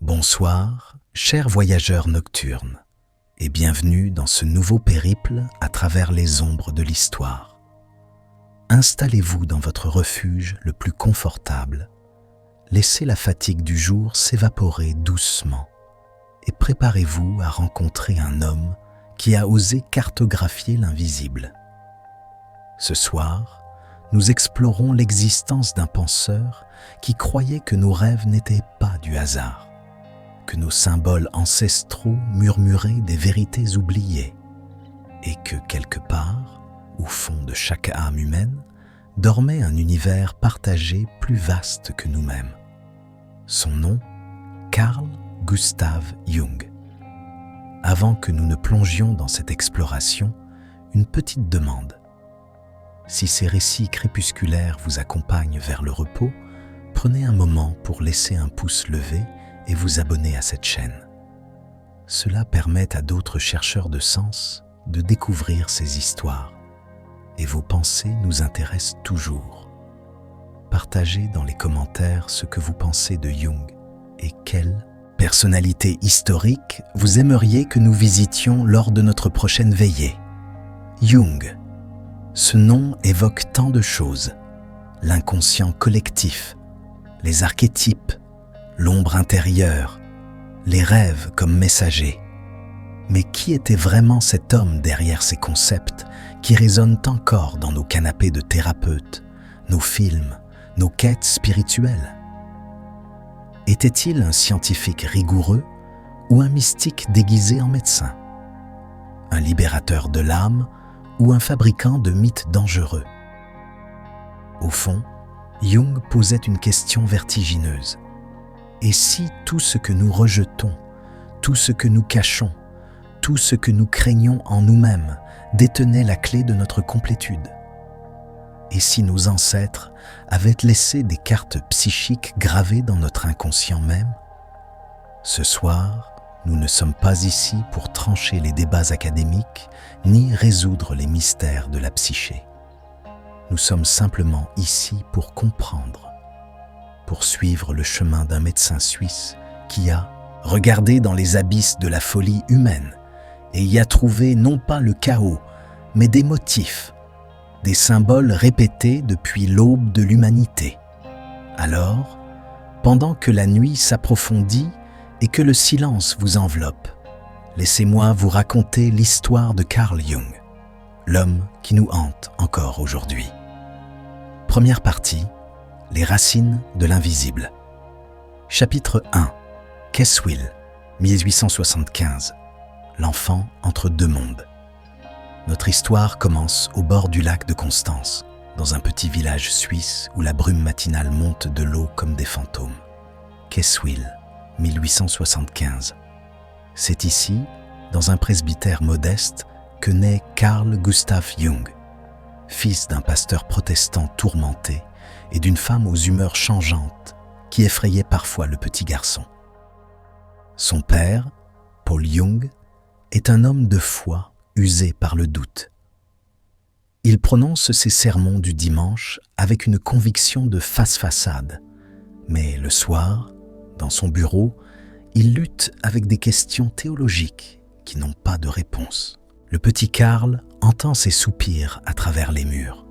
Bonsoir, chers voyageurs nocturnes, et bienvenue dans ce nouveau périple à travers les ombres de l'histoire. Installez-vous dans votre refuge le plus confortable, laissez la fatigue du jour s'évaporer doucement et préparez-vous à rencontrer un homme qui a osé cartographier l'invisible. Ce soir, nous explorons l'existence d'un penseur qui croyait que nos rêves n'étaient pas du hasard, que nos symboles ancestraux murmuraient des vérités oubliées, et que quelque part, au fond de chaque âme humaine, dormait un univers partagé plus vaste que nous-mêmes. Son nom, Carl Gustav Jung. Avant que nous ne plongions dans cette exploration, une petite demande. Si ces récits crépusculaires vous accompagnent vers le repos, prenez un moment pour laisser un pouce levé et vous abonner à cette chaîne. Cela permet à d'autres chercheurs de sens de découvrir ces histoires. Et vos pensées nous intéressent toujours. Partagez dans les commentaires ce que vous pensez de Jung et quelle personnalité historique vous aimeriez que nous visitions lors de notre prochaine veillée. Jung. Ce nom évoque tant de choses. L'inconscient collectif, les archétypes, l'ombre intérieure, les rêves comme messagers. Mais qui était vraiment cet homme derrière ces concepts qui résonnent encore dans nos canapés de thérapeutes, nos films, nos quêtes spirituelles? Était-il un scientifique rigoureux ou un mystique déguisé en médecin? Un libérateur de l'âme ou un fabricant de mythes dangereux? Au fond, Jung posait une question vertigineuse. Et si tout ce que nous rejetons, tout ce que nous cachons, tout ce que nous craignons en nous-mêmes détenait la clé de notre complétude? Et si nos ancêtres avaient laissé des cartes psychiques gravées dans notre inconscient même? Ce soir, nous ne sommes pas ici pour trancher les débats académiques ni résoudre les mystères de la psyché. Nous sommes simplement ici pour comprendre, pour suivre le chemin d'un médecin suisse qui a regardé dans les abysses de la folie humaine et y a trouvé non pas le chaos, mais des motifs, des symboles répétés depuis l'aube de l'humanité. Alors, pendant que la nuit s'approfondit et que le silence vous enveloppe, laissez-moi vous raconter l'histoire de Carl Jung, l'homme qui nous hante encore aujourd'hui. Première partie, les racines de l'invisible. Chapitre 1, Keswill, 1875. L'enfant entre deux mondes. Notre histoire commence au bord du lac de Constance, dans un petit village suisse où la brume matinale monte de l'eau comme des fantômes. Keswill, 1875. C'est ici, dans un presbytère modeste, que naît Carl Gustav Jung, fils d'un pasteur protestant tourmenté et d'une femme aux humeurs changeantes qui effrayait parfois le petit garçon. Son père, Paul Jung, est un homme de foi usé par le doute. Il prononce ses sermons du dimanche avec une conviction de face-façade, mais le soir, dans son bureau, il lutte avec des questions théologiques qui n'ont pas de réponse. Le petit Karl entend ses soupirs à travers les murs.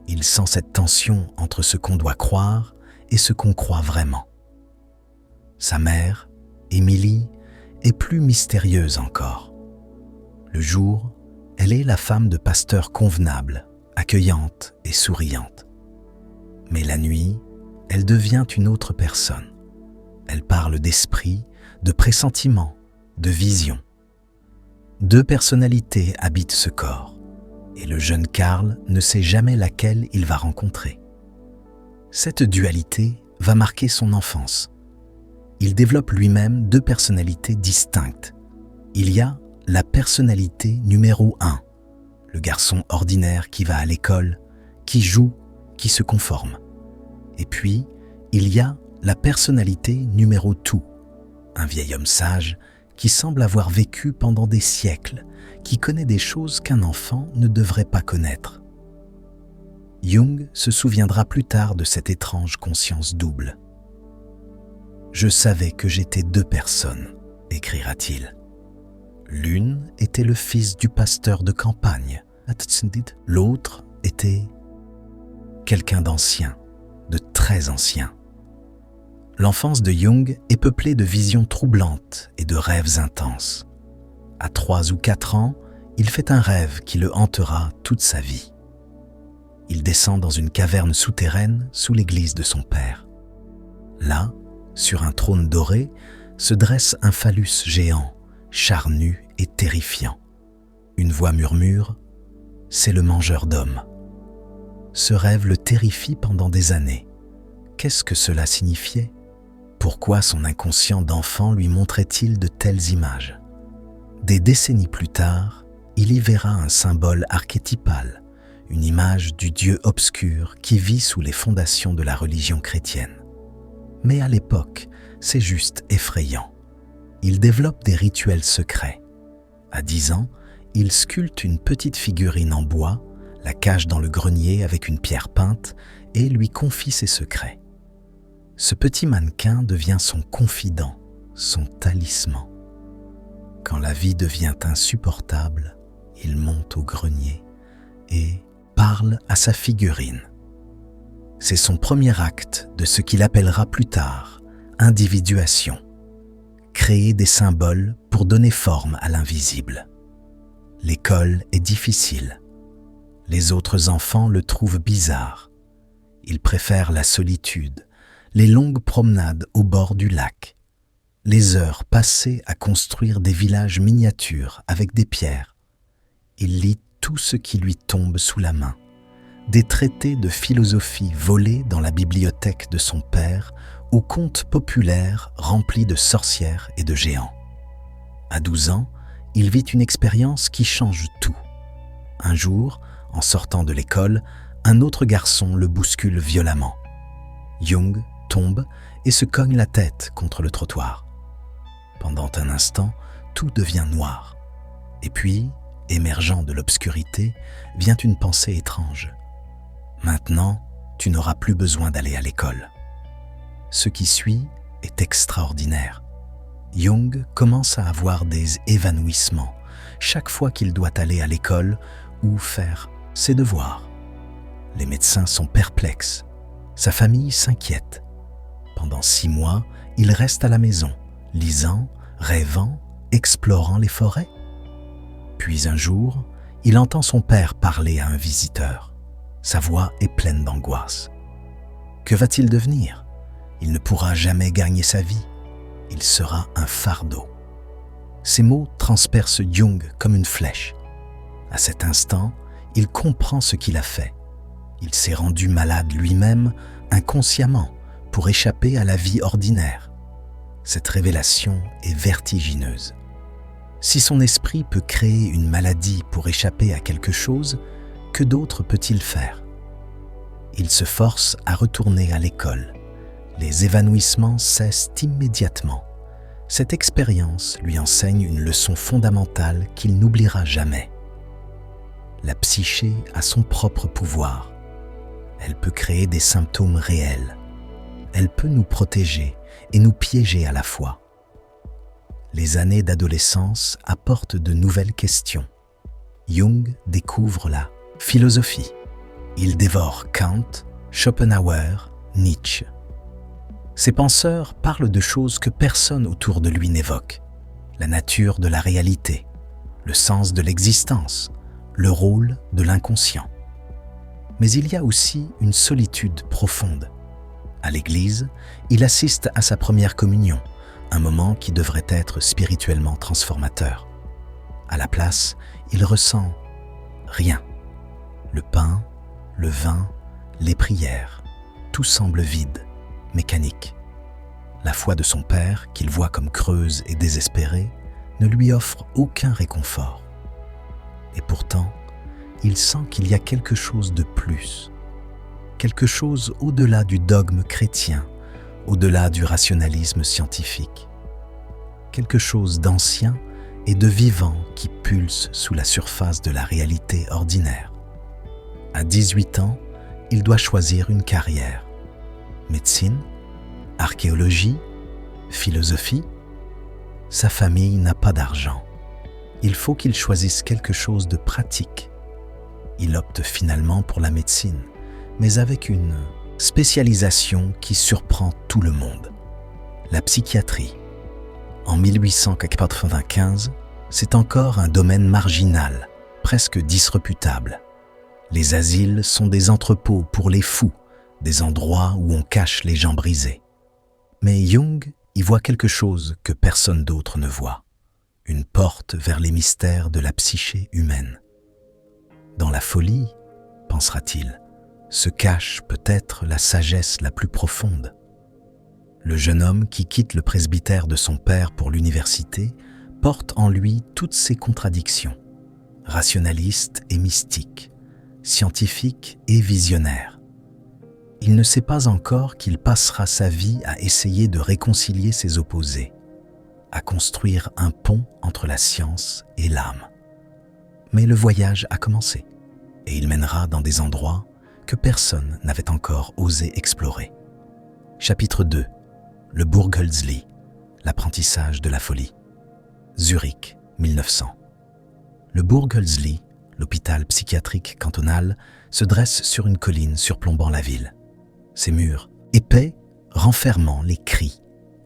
Il sent cette tension entre ce qu'on doit croire et ce qu'on croit vraiment. Sa mère, Émilie, est plus mystérieuse encore. Le jour, elle est la femme de pasteur convenable, accueillante et souriante. Mais la nuit, elle devient une autre personne. Elle parle d'esprit, de pressentiment, de vision. Deux personnalités habitent ce corps, et le jeune Karl ne sait jamais laquelle il va rencontrer. Cette dualité va marquer son enfance. Il développe lui-même deux personnalités distinctes. Il y a la personnalité numéro 1, le garçon ordinaire qui va à l'école, qui joue, qui se conforme. Et puis, il y a la personnalité numéro 2, un vieil homme sage qui semble avoir vécu pendant des siècles, qui connaît des choses qu'un enfant ne devrait pas connaître. Jung se souviendra plus tard de cette étrange conscience double. Je savais que j'étais deux personnes, écrira-t-il. L'une était le fils du pasteur de campagne, l'autre était quelqu'un d'ancien, de très ancien. L'enfance de Jung est peuplée de visions troublantes et de rêves intenses. À 3 ou 4 ans, il fait un rêve qui le hantera toute sa vie. Il descend dans une caverne souterraine sous l'église de son père. Là, sur un trône doré, se dresse un phallus géant, charnu et terrifiant. Une voix murmure « C'est le mangeur d'hommes ». Ce rêve le terrifie pendant des années. Qu'est-ce que cela signifiait ? Pourquoi son inconscient d'enfant lui montrait-il de telles images ? Des décennies plus tard, il y verra un symbole archétypal, une image du Dieu obscur qui vit sous les fondations de la religion chrétienne. Mais à l'époque, c'est juste effrayant. Il développe des rituels secrets. À 10 ans, il sculpte une petite figurine en bois, la cache dans le grenier avec une pierre peinte et lui confie ses secrets. Ce petit mannequin devient son confident, son talisman. Quand la vie devient insupportable, il monte au grenier et parle à sa figurine. C'est son premier acte de ce qu'il appellera plus tard individuation, créer des symboles pour donner forme à l'invisible. L'école est difficile. Les autres enfants le trouvent bizarre. Il préfère la solitude, les longues promenades au bord du lac, les heures passées à construire des villages miniatures avec des pierres. Il lit tout ce qui lui tombe sous la main, des traités de philosophie volés dans la bibliothèque de son père aux contes populaires remplis de sorcières et de géants. À 12 ans, il vit une expérience qui change tout. Un jour, en sortant de l'école, un autre garçon le bouscule violemment. Jung tombe et se cogne la tête contre le trottoir. Pendant un instant, tout devient noir. Et puis, émergeant de l'obscurité, vient une pensée étrange. Maintenant, tu n'auras plus besoin d'aller à l'école. Ce qui suit est extraordinaire. Jung commence à avoir des évanouissements chaque fois qu'il doit aller à l'école ou faire ses devoirs. Les médecins sont perplexes. Sa famille s'inquiète. Pendant 6 mois, il reste à la maison, lisant, rêvant, explorant les forêts. Puis un jour, il entend son père parler à un visiteur. Sa voix est pleine d'angoisse. Que va-t-il devenir ? Il ne pourra jamais gagner sa vie. Il sera un fardeau. Ces mots transpercent Jung comme une flèche. À cet instant, il comprend ce qu'il a fait. Il s'est rendu malade lui-même, inconsciemment, pour échapper à la vie ordinaire. Cette révélation est vertigineuse. Si son esprit peut créer une maladie pour échapper à quelque chose, que d'autre peut-il faire ? Il se force à retourner à l'école. Les évanouissements cessent immédiatement. Cette expérience lui enseigne une leçon fondamentale qu'il n'oubliera jamais. La psyché a son propre pouvoir. Elle peut créer des symptômes réels. Elle peut nous protéger et nous piéger à la fois. Les années d'adolescence apportent de nouvelles questions. Jung découvre la philosophie. Il dévore Kant, Schopenhauer, Nietzsche. Ces penseurs parlent de choses que personne autour de lui n'évoque. La nature de la réalité, le sens de l'existence, le rôle de l'inconscient. Mais il y a aussi une solitude profonde. À l'église, il assiste à sa première communion, un moment qui devrait être spirituellement transformateur. À la place, il ressent rien. Le pain, le vin, les prières, tout semble vide, mécanique. La foi de son père, qu'il voit comme creuse et désespérée, ne lui offre aucun réconfort. Et pourtant, il sent qu'il y a quelque chose de plus, quelque chose au-delà du dogme chrétien, au-delà du rationalisme scientifique, quelque chose d'ancien et de vivant qui pulse sous la surface de la réalité ordinaire. À 18 ans, il doit choisir une carrière. Médecine, archéologie, Philosophie? Sa famille n'a pas d'argent. Il faut qu'il choisisse quelque chose de pratique. Il opte finalement pour la médecine, mais avec une spécialisation qui surprend tout le monde. La psychiatrie. En 1895, c'est encore un domaine marginal, presque disreputable. Les asiles sont des entrepôts pour les fous, des endroits où on cache les gens brisés. Mais Jung y voit quelque chose que personne d'autre ne voit. Une porte vers les mystères de la psyché humaine. Dans la folie, pensera-t-il, se cache peut-être la sagesse la plus profonde. Le jeune homme qui quitte le presbytère de son père pour l'université porte en lui toutes ces contradictions, rationaliste et mystique, scientifique et visionnaire. Il ne sait pas encore qu'il passera sa vie à essayer de réconcilier ses opposés, à construire un pont entre la science et l'âme. Mais le voyage a commencé, et il mènera dans des endroits que personne n'avait encore osé explorer. Chapitre 2. Le Burghölzli, l'apprentissage de la folie. Zurich, 1900. Le Burghölzli, l'hôpital psychiatrique cantonal, se dresse sur une colline surplombant la ville. Ses murs, épais, renfermant les cris,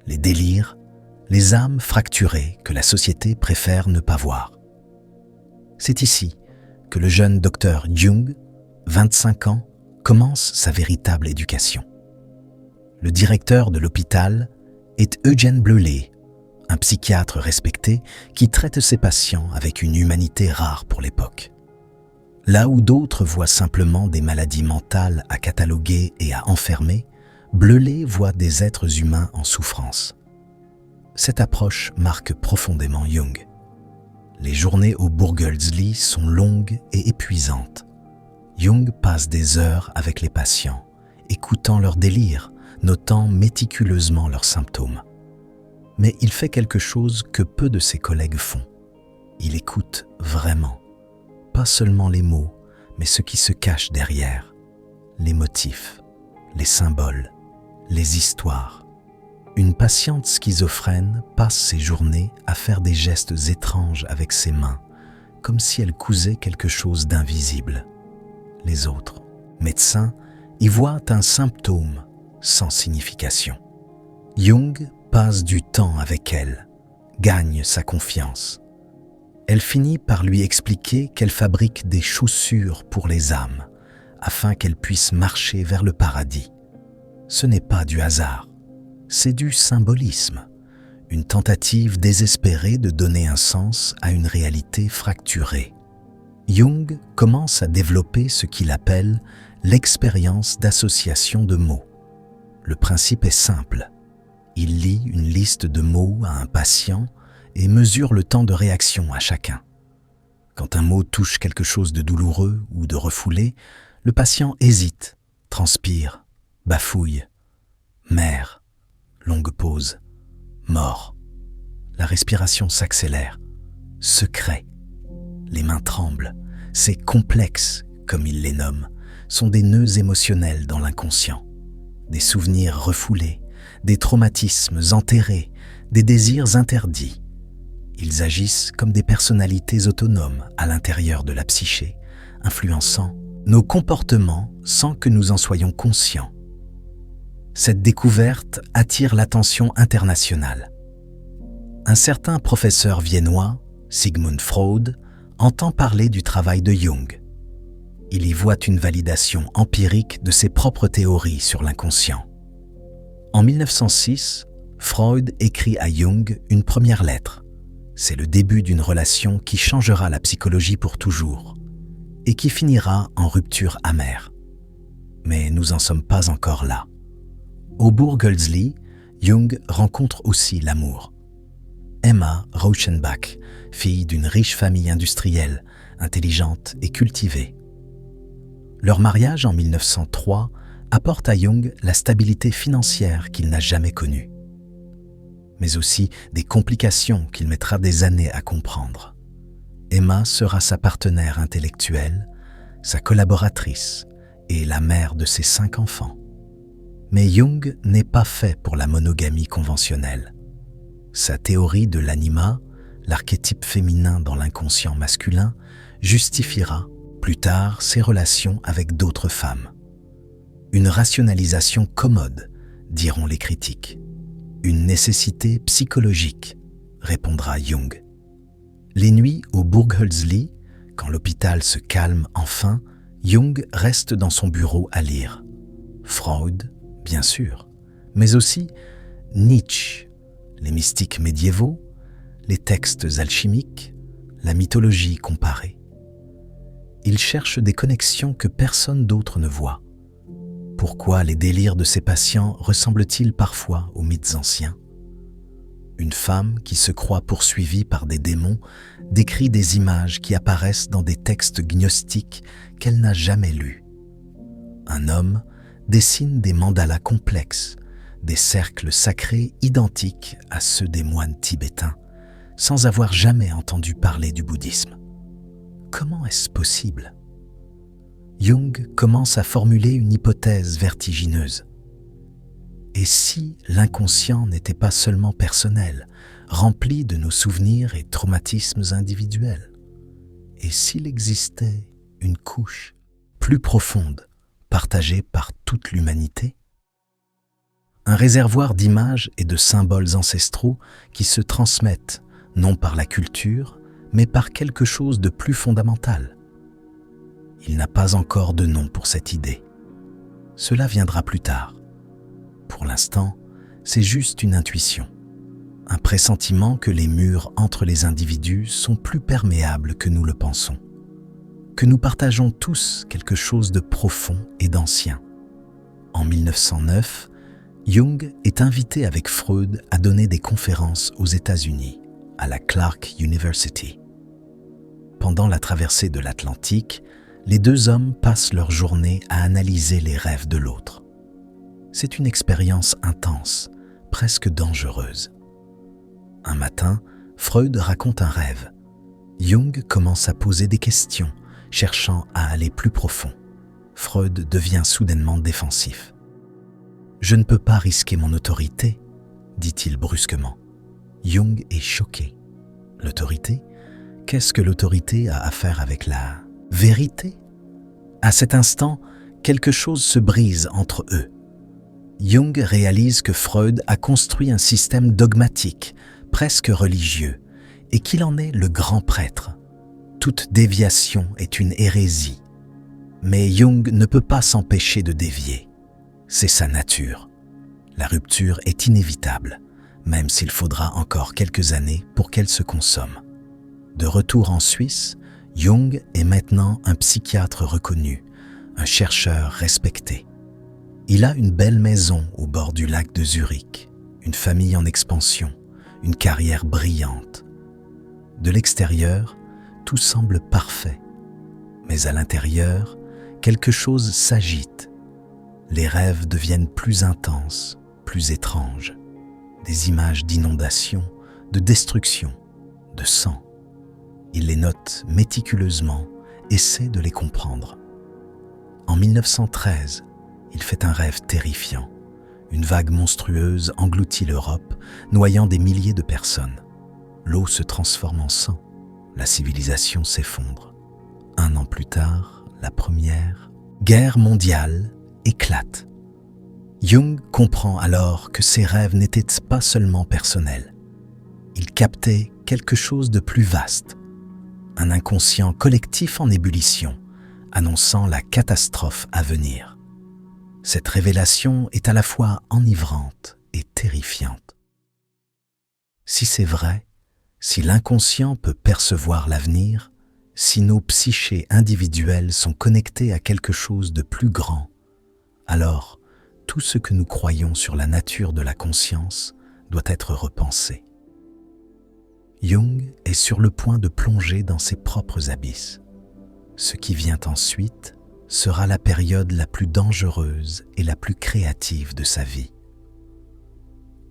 les délires, les âmes fracturées que la société préfère ne pas voir. C'est ici que le jeune docteur Jung, 25 ans, commence sa véritable éducation. Le directeur de l'hôpital est Eugène Bleuler, un psychiatre respecté qui traite ses patients avec une humanité rare pour l'époque. Là où d'autres voient simplement des maladies mentales à cataloguer et à enfermer, Bleuler voit des êtres humains en souffrance. Cette approche marque profondément Jung. Les journées au Burghölzli sont longues et épuisantes. Jung passe des heures avec les patients, écoutant leurs délires, notant méticuleusement leurs symptômes. Mais il fait quelque chose que peu de ses collègues font. Il écoute vraiment, pas seulement les mots, mais ce qui se cache derrière, les motifs, les symboles, les histoires. Une patiente schizophrène passe ses journées à faire des gestes étranges avec ses mains, comme si elle cousait quelque chose d'invisible. Les autres, médecins, y voient un symptôme sans signification. Jung passe du temps avec elle, gagne sa confiance. Elle finit par lui expliquer qu'elle fabrique des chaussures pour les âmes, afin qu'elles puissent marcher vers le paradis. Ce n'est pas du hasard, c'est du symbolisme, une tentative désespérée de donner un sens à une réalité fracturée. Jung commence à développer ce qu'il appelle l'expérience d'association de mots. Le principe est simple. Il lit une liste de mots à un patient et mesure le temps de réaction à chacun. Quand un mot touche quelque chose de douloureux ou de refoulé, le patient hésite, transpire, bafouille. Mère, longue pause, mort. La respiration s'accélère. Secret. Les mains tremblent. Ces complexes, comme il les nomme, sont des nœuds émotionnels dans l'inconscient. Des souvenirs refoulés, des traumatismes enterrés, des désirs interdits. Ils agissent comme des personnalités autonomes à l'intérieur de la psyché, influençant nos comportements sans que nous en soyons conscients. Cette découverte attire l'attention internationale. Un certain professeur viennois, Sigmund Freud, entend parler du travail de Jung. Il y voit une validation empirique de ses propres théories sur l'inconscient. En 1906, Freud écrit à Jung une première lettre. C'est le début d'une relation qui changera la psychologie pour toujours et qui finira en rupture amère. Mais nous n'en sommes pas encore là. Au Burghölzli, Jung rencontre aussi l'amour. Emma Rauschenbach, fille d'une riche famille industrielle, intelligente et cultivée. Leur mariage en 1903 apporte à Jung la stabilité financière qu'il n'a jamais connue, mais aussi des complications qu'il mettra des années à comprendre. Emma sera sa partenaire intellectuelle, sa collaboratrice et la mère de ses 5 enfants. Mais Jung n'est pas fait pour la monogamie conventionnelle. Sa théorie de l'anima, l'archétype féminin dans l'inconscient masculin, justifiera plus tard ses relations avec d'autres femmes. Une rationalisation commode, diront les critiques. Une nécessité psychologique, répondra Jung. Les nuits au Burghölzli, quand l'hôpital se calme enfin, Jung reste dans son bureau à lire. Freud, bien sûr, mais aussi Nietzsche, les mystiques médiévaux, les textes alchimiques, la mythologie comparée. Il cherche des connexions que personne d'autre ne voit. Pourquoi les délires de ses patients ressemblent-ils parfois aux mythes anciens ? Une femme qui se croit poursuivie par des démons décrit des images qui apparaissent dans des textes gnostiques qu'elle n'a jamais lus. Un homme dessine des mandalas complexes, des cercles sacrés identiques à ceux des moines tibétains, sans avoir jamais entendu parler du bouddhisme. Comment est-ce possible ? Jung commence à formuler une hypothèse vertigineuse. Et si l'inconscient n'était pas seulement personnel, rempli de nos souvenirs et traumatismes individuels ? Et s'il existait une couche plus profonde, partagée par toute l'humanité ? Un réservoir d'images et de symboles ancestraux qui se transmettent, non par la culture, mais par quelque chose de plus fondamental. Il n'a pas encore de nom pour cette idée. Cela viendra plus tard. Pour l'instant, c'est juste une intuition, un pressentiment que les murs entre les individus sont plus perméables que nous le pensons, que nous partageons tous quelque chose de profond et d'ancien. En 1909, Jung est invité avec Freud à donner des conférences aux États-Unis, à la Clark University. Pendant la traversée de l'Atlantique, les deux hommes passent leur journée à analyser les rêves de l'autre. C'est une expérience intense, presque dangereuse. Un matin, Freud raconte un rêve. Jung commence à poser des questions, cherchant à aller plus profond. Freud devient soudainement défensif. « Je ne peux pas risquer mon autorité », dit-il brusquement. Jung est choqué. L'autorité ? Qu'est-ce que l'autorité a à faire avec la vérité ? À cet instant, quelque chose se brise entre eux. Jung réalise que Freud a construit un système dogmatique, presque religieux, et qu'il en est le grand prêtre. Toute déviation est une hérésie. Mais Jung ne peut pas s'empêcher de dévier. C'est sa nature. La rupture est inévitable, même s'il faudra encore quelques années pour qu'elle se consomme. De retour en Suisse, Jung est maintenant un psychiatre reconnu, un chercheur respecté. Il a une belle maison au bord du lac de Zurich, une famille en expansion, une carrière brillante. De l'extérieur, tout semble parfait, mais à l'intérieur, quelque chose s'agite. Les rêves deviennent plus intenses, plus étranges. Des images d'inondation, de destruction, de sang. Il les note méticuleusement, essaie de les comprendre. En 1913, il fait un rêve terrifiant. Une vague monstrueuse engloutit l'Europe, noyant des milliers de personnes. L'eau se transforme en sang. La civilisation s'effondre. 1 an plus tard, la Première Guerre mondiale éclate. Jung comprend alors que ses rêves n'étaient pas seulement personnels. Il captait quelque chose de plus vaste, un inconscient collectif en ébullition, annonçant la catastrophe à venir. Cette révélation est à la fois enivrante et terrifiante. Si c'est vrai, si l'inconscient peut percevoir l'avenir, si nos psychés individuelles sont connectées à quelque chose de plus grand, alors tout ce que nous croyons sur la nature de la conscience doit être repensé. Jung est sur le point de plonger dans ses propres abysses. Ce qui vient ensuite sera la période la plus dangereuse et la plus créative de sa vie.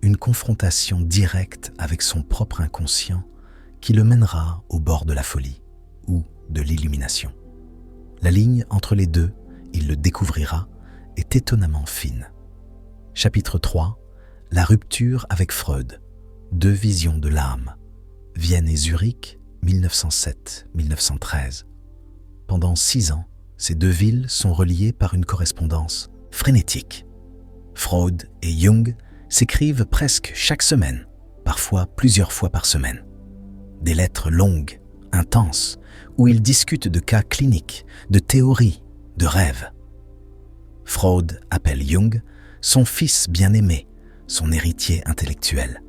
Une confrontation directe avec son propre inconscient qui le mènera au bord de la folie ou de l'illumination. La ligne entre les deux, il le découvrira, est étonnamment fine. Chapitre 3. La rupture avec Freud. Deux visions de l'âme. Vienne et Zurich, 1907-1913. Pendant 6 ans, ces deux villes sont reliées par une correspondance frénétique. Freud et Jung s'écrivent presque chaque semaine, parfois plusieurs fois par semaine. Des lettres longues, intenses, où ils discutent de cas cliniques, de théories, de rêves. Freud appelle Jung son fils bien-aimé, son héritier intellectuel.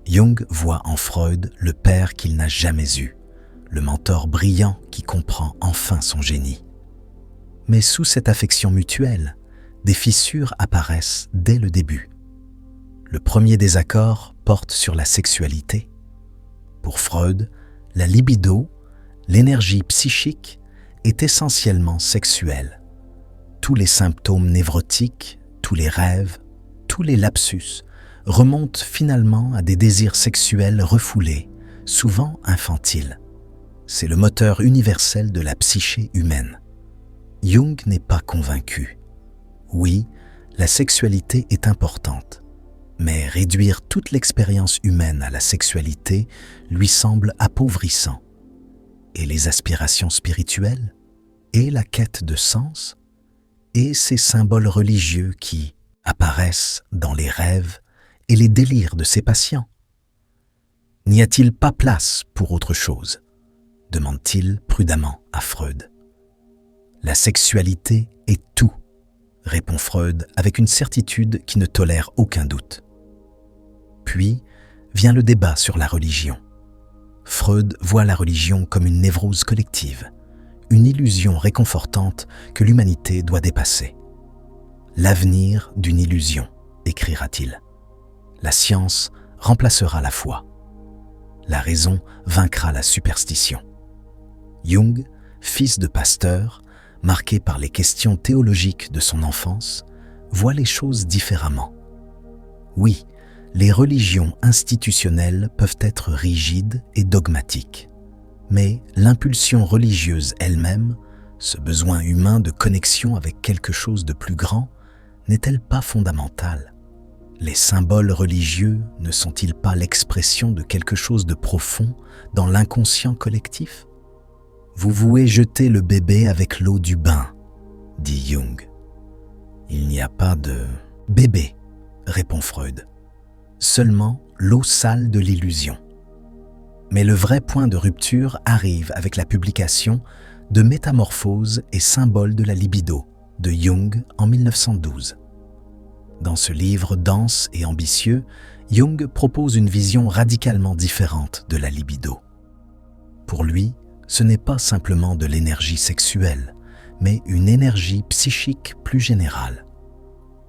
Jung voit en Freud le père qu'il n'a jamais eu, le mentor brillant qui comprend enfin son génie. Mais sous cette affection mutuelle, des fissures apparaissent dès le début. Le premier désaccord porte sur la sexualité. Pour Freud, la libido, l'énergie psychique, est essentiellement sexuelle. Tous les symptômes névrotiques, tous les rêves, tous les lapsus remontent finalement à des désirs sexuels refoulés, souvent infantiles. C'est le moteur universel de la psyché humaine. Jung n'est pas convaincu. Oui, la sexualité est importante, mais réduire toute l'expérience humaine à la sexualité lui semble appauvrissant. Et les aspirations spirituelles, et la quête de sens, et ces symboles religieux qui apparaissent dans les rêves et les délires de ses patients. N'y a-t-il pas place pour autre chose ? Demande-t-il prudemment à Freud. La sexualité est tout, répond Freud avec une certitude qui ne tolère aucun doute. Puis vient le débat sur la religion. Freud voit la religion comme une névrose collective, une illusion réconfortante que l'humanité doit dépasser. L'avenir d'une illusion, écrira-t-il. La science remplacera la foi. La raison vaincra la superstition. Jung, fils de pasteur, marqué par les questions théologiques de son enfance, voit les choses différemment. Oui, les religions institutionnelles peuvent être rigides et dogmatiques. Mais l'impulsion religieuse elle-même, ce besoin humain de connexion avec quelque chose de plus grand, n'est-elle pas fondamentale ? Les symboles religieux ne sont-ils pas l'expression de quelque chose de profond dans l'inconscient collectif ? Vous vouez jeter le bébé avec l'eau du bain, dit Jung. Il n'y a pas de bébé, répond Freud. Seulement l'eau sale de l'illusion. Mais le vrai point de rupture arrive avec la publication de Métamorphose et symboles de la libido de Jung en 1912. Dans ce livre dense et ambitieux, Jung propose une vision radicalement différente de la libido. Pour lui, ce n'est pas simplement de l'énergie sexuelle, mais une énergie psychique plus générale.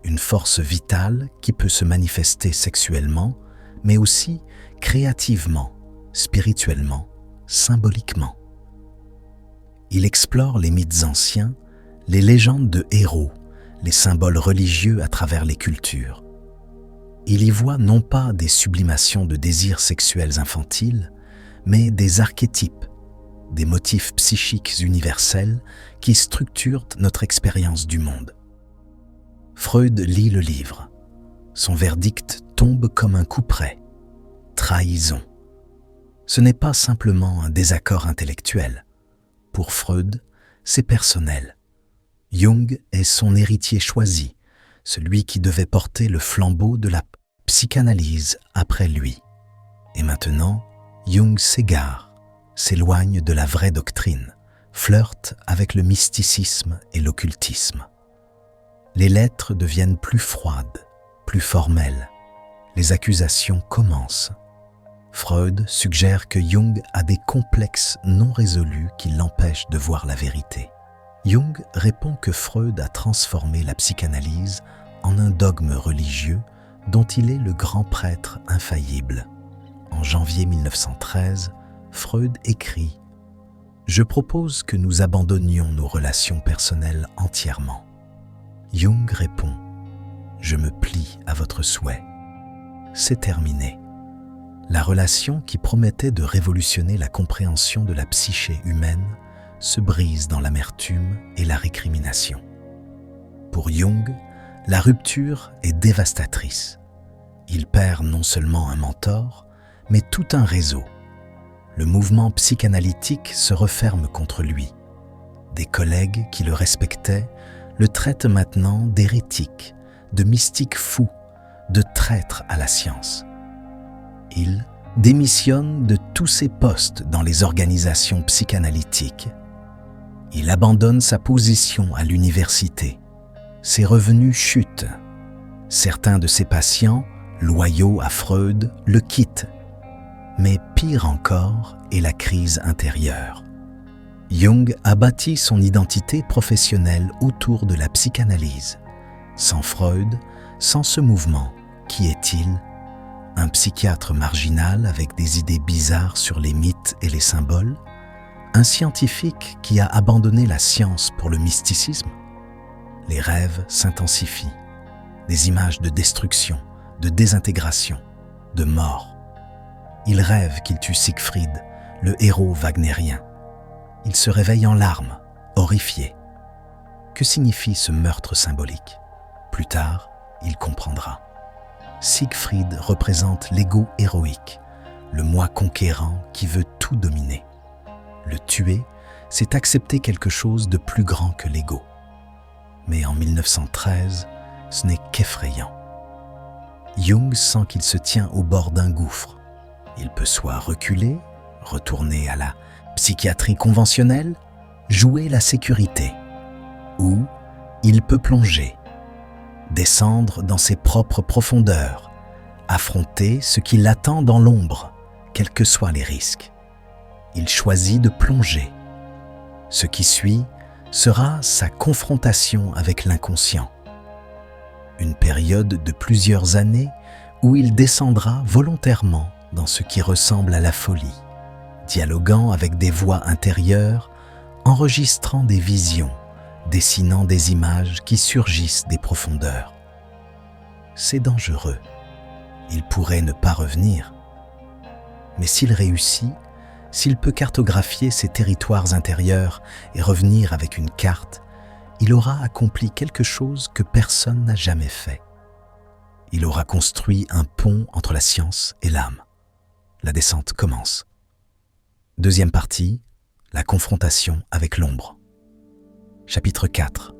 Une force vitale qui peut se manifester sexuellement, mais aussi créativement, spirituellement, symboliquement. Il explore les mythes anciens, les légendes de héros, les symboles religieux à travers les cultures. Il y voit non pas des sublimations de désirs sexuels infantiles, mais des archétypes, des motifs psychiques universels qui structurent notre expérience du monde. Freud lit le livre. Son verdict tombe comme un couperet. Trahison. Ce n'est pas simplement un désaccord intellectuel. Pour Freud, c'est personnel. Jung est son héritier choisi, celui qui devait porter le flambeau de la psychanalyse après lui. Et maintenant, Jung s'égare, s'éloigne de la vraie doctrine, flirte avec le mysticisme et l'occultisme. Les lettres deviennent plus froides, plus formelles. Les accusations commencent. Freud suggère que Jung a des complexes non résolus qui l'empêchent de voir la vérité. Jung répond que Freud a transformé la psychanalyse en un dogme religieux dont il est le grand prêtre infaillible. En janvier 1913, Freud écrit « Je propose que nous abandonnions nos relations personnelles entièrement. » Jung répond « Je me plie à votre souhait. » C'est terminé. La relation qui promettait de révolutionner la compréhension de la psyché humaine se brise dans l'amertume et la récrimination. Pour Jung, la rupture est dévastatrice. Il perd non seulement un mentor, mais tout un réseau. Le mouvement psychanalytique se referme contre lui. Des collègues qui le respectaient le traitent maintenant d'hérétique, de mystique fou, de traître à la science. Il démissionne de tous ses postes dans les organisations psychanalytiques. Il abandonne sa position à l'université. Ses revenus chutent. Certains de ses patients, loyaux à Freud, le quittent. Mais pire encore est la crise intérieure. Jung a bâti son identité professionnelle autour de la psychanalyse. Sans Freud, sans ce mouvement, qui est-il? Un psychiatre marginal avec des idées bizarres sur les mythes et les symboles? Un scientifique qui a abandonné la science pour le mysticisme? Les rêves s'intensifient. Des images de destruction, de désintégration, de mort. Il rêve qu'il tue Siegfried, le héros wagnérien. Il se réveille en larmes, horrifié. Que signifie ce meurtre symbolique? Plus tard, il comprendra. Siegfried représente l'ego héroïque, le moi conquérant qui veut tout dominer. Le tuer, c'est accepter quelque chose de plus grand que l'ego. Mais en 1913, ce n'est qu'effrayant. Jung sent qu'il se tient au bord d'un gouffre. Il peut soit reculer, retourner à la psychiatrie conventionnelle, jouer la sécurité, ou il peut plonger, descendre dans ses propres profondeurs, affronter ce qui l'attend dans l'ombre, quels que soient les risques. Il choisit de plonger. Ce qui suit sera sa confrontation avec l'inconscient. Une période de plusieurs années où il descendra volontairement dans ce qui ressemble à la folie, dialoguant avec des voix intérieures, enregistrant des visions, dessinant des images qui surgissent des profondeurs. C'est dangereux. Il pourrait ne pas revenir. Mais s'il réussit, s'il peut cartographier ses territoires intérieurs et revenir avec une carte, il aura accompli quelque chose que personne n'a jamais fait. Il aura construit un pont entre la science et l'âme. La descente commence. Deuxième partie, la confrontation avec l'ombre. Chapitre 4.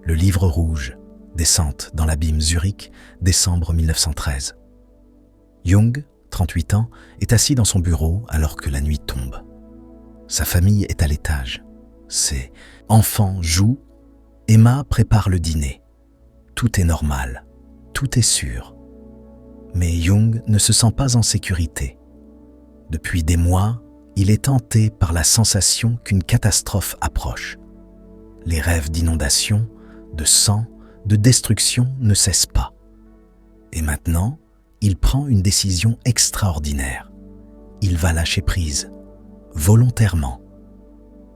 Le livre rouge. Descente dans l'abîme Zurich, décembre 1913. Jung, 38 ans, est assis dans son bureau alors que la nuit tombe. Sa famille est à l'étage. Ses enfants jouent. Emma prépare le dîner. Tout est normal. Tout est sûr. Mais Jung ne se sent pas en sécurité. Depuis des mois, il est hanté par la sensation qu'une catastrophe approche. Les rêves d'inondation, de sang, de destruction ne cessent pas. Et maintenant, il prend une décision extraordinaire. Il va lâcher prise, volontairement.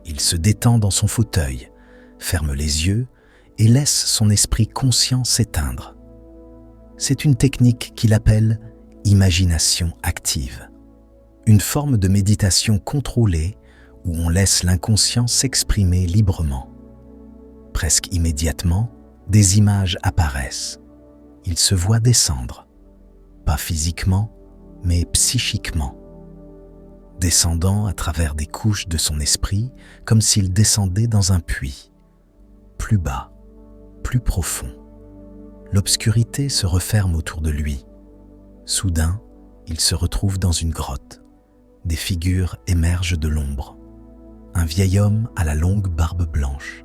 Il se détend dans son fauteuil, ferme les yeux et laisse son esprit conscient s'éteindre. C'est une technique qu'il appelle imagination active. Une forme de méditation contrôlée où on laisse l'inconscient s'exprimer librement. Presque immédiatement, des images apparaissent. Il se voit descendre, pas physiquement, mais psychiquement. Descendant à travers des couches de son esprit, comme s'il descendait dans un puits. Plus bas, plus profond. L'obscurité se referme autour de lui. Soudain, il se retrouve dans une grotte. Des figures émergent de l'ombre. Un vieil homme à la longue barbe blanche.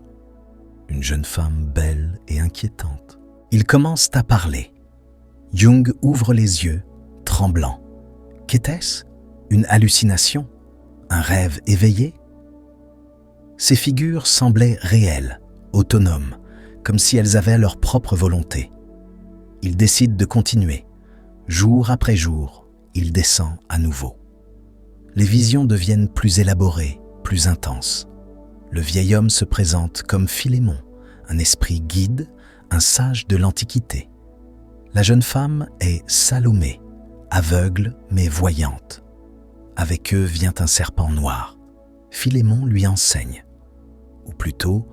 Une jeune femme belle et inquiétante. Ils commencent à parler. Jung ouvre les yeux, tremblant. Qu'était-ce? Une hallucination? Un rêve éveillé? Ces figures semblaient réelles, autonomes, comme si elles avaient leur propre volonté. Il décide de continuer. Jour après jour, il descend à nouveau. Les visions deviennent plus élaborées, plus intenses. Le vieil homme se présente comme Philémon, un esprit guide, un sage de l'Antiquité. La jeune femme est Salomé, aveugle mais voyante. Avec eux vient un serpent noir. Philémon lui enseigne. Ou plutôt,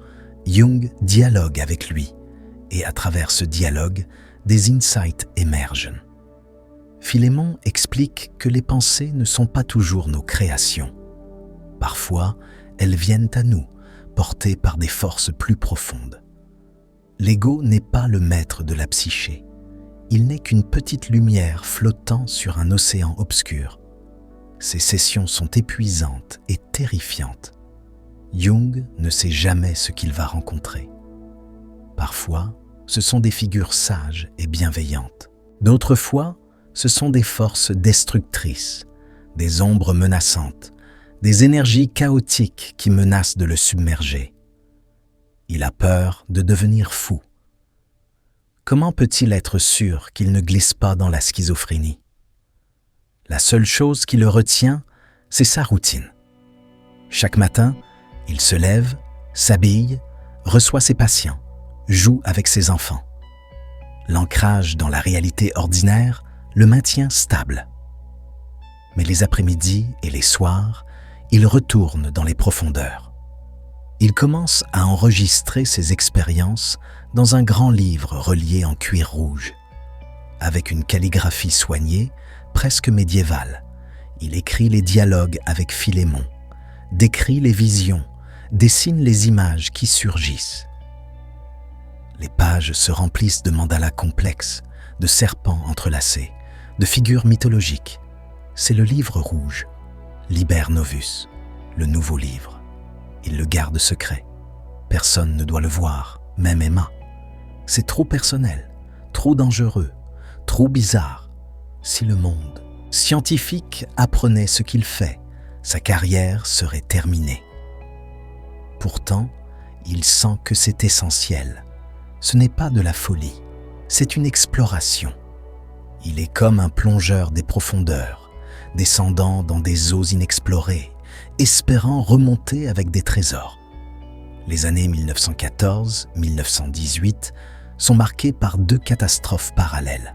Jung dialogue avec lui, et à travers ce dialogue, des insights émergent. Philémon explique que les pensées ne sont pas toujours nos créations. Parfois, elles viennent à nous, portées par des forces plus profondes. L'ego n'est pas le maître de la psyché. Il n'est qu'une petite lumière flottant sur un océan obscur. Ces sessions sont épuisantes et terrifiantes. Jung ne sait jamais ce qu'il va rencontrer. Parfois, ce sont des figures sages et bienveillantes. D'autres fois, ce sont des forces destructrices, des ombres menaçantes, des énergies chaotiques qui menacent de le submerger. Il a peur de devenir fou. Comment peut-il être sûr qu'il ne glisse pas dans la schizophrénie? La seule chose qui le retient, c'est sa routine. Chaque matin, il se lève, s'habille, reçoit ses patients, joue avec ses enfants. L'ancrage dans la réalité ordinaire le maintient stable. Mais les après-midi et les soirs, il retourne dans les profondeurs. Il commence à enregistrer ses expériences dans un grand livre relié en cuir rouge. Avec une calligraphie soignée, presque médiévale, il écrit les dialogues avec Philémon, décrit les visions, dessine les images qui surgissent. Les pages se remplissent de mandalas complexes, de serpents entrelacés, de figures mythologiques. C'est le livre rouge, Liber Novus, le nouveau livre. Il le garde secret. Personne ne doit le voir, même Emma. C'est trop personnel, trop dangereux, trop bizarre. Si le monde scientifique apprenait ce qu'il fait, sa carrière serait terminée. Pourtant, il sent que c'est essentiel. Ce n'est pas de la folie, c'est une exploration. Il est comme un plongeur des profondeurs, descendant dans des eaux inexplorées, espérant remonter avec des trésors. Les années 1914-1918 sont marquées par deux catastrophes parallèles.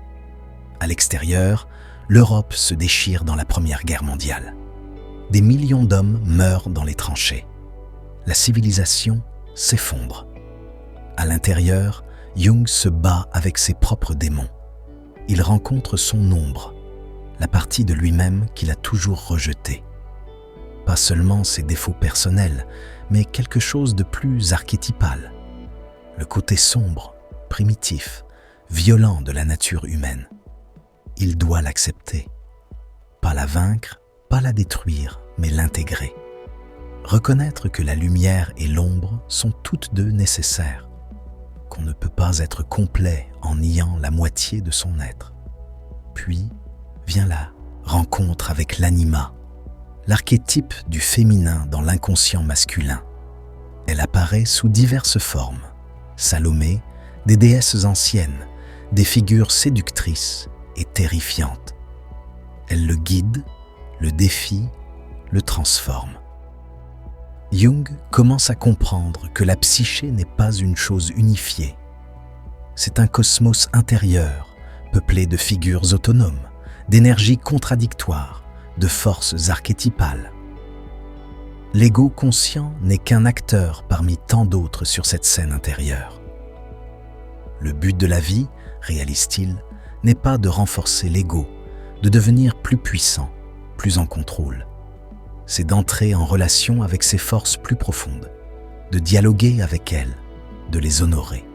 À l'extérieur, l'Europe se déchire dans la Première Guerre mondiale. Des millions d'hommes meurent dans les tranchées. La civilisation s'effondre. À l'intérieur, Jung se bat avec ses propres démons. Il rencontre son ombre, la partie de lui-même qu'il a toujours rejetée. Pas seulement ses défauts personnels, mais quelque chose de plus archétypal. Le côté sombre, primitif, violent de la nature humaine. Il doit l'accepter. Pas la vaincre, pas la détruire, mais l'intégrer. Reconnaître que la lumière et l'ombre sont toutes deux nécessaires, qu'on ne peut pas être complet en niant la moitié de son être. Puis vient la rencontre avec l'anima, l'archétype du féminin dans l'inconscient masculin. Elle apparaît sous diverses formes. Salomé, des déesses anciennes, des figures séductrices et terrifiantes. Elle le guide, le défie, le transforme. Jung commence à comprendre que la psyché n'est pas une chose unifiée. C'est un cosmos intérieur, peuplé de figures autonomes, d'énergies contradictoires, de forces archétypales. L'ego conscient n'est qu'un acteur parmi tant d'autres sur cette scène intérieure. Le but de la vie, réalise-t-il, n'est pas de renforcer l'ego, de devenir plus puissant, plus en contrôle. C'est d'entrer en relation avec ses forces plus profondes, de dialoguer avec elles, de les honorer.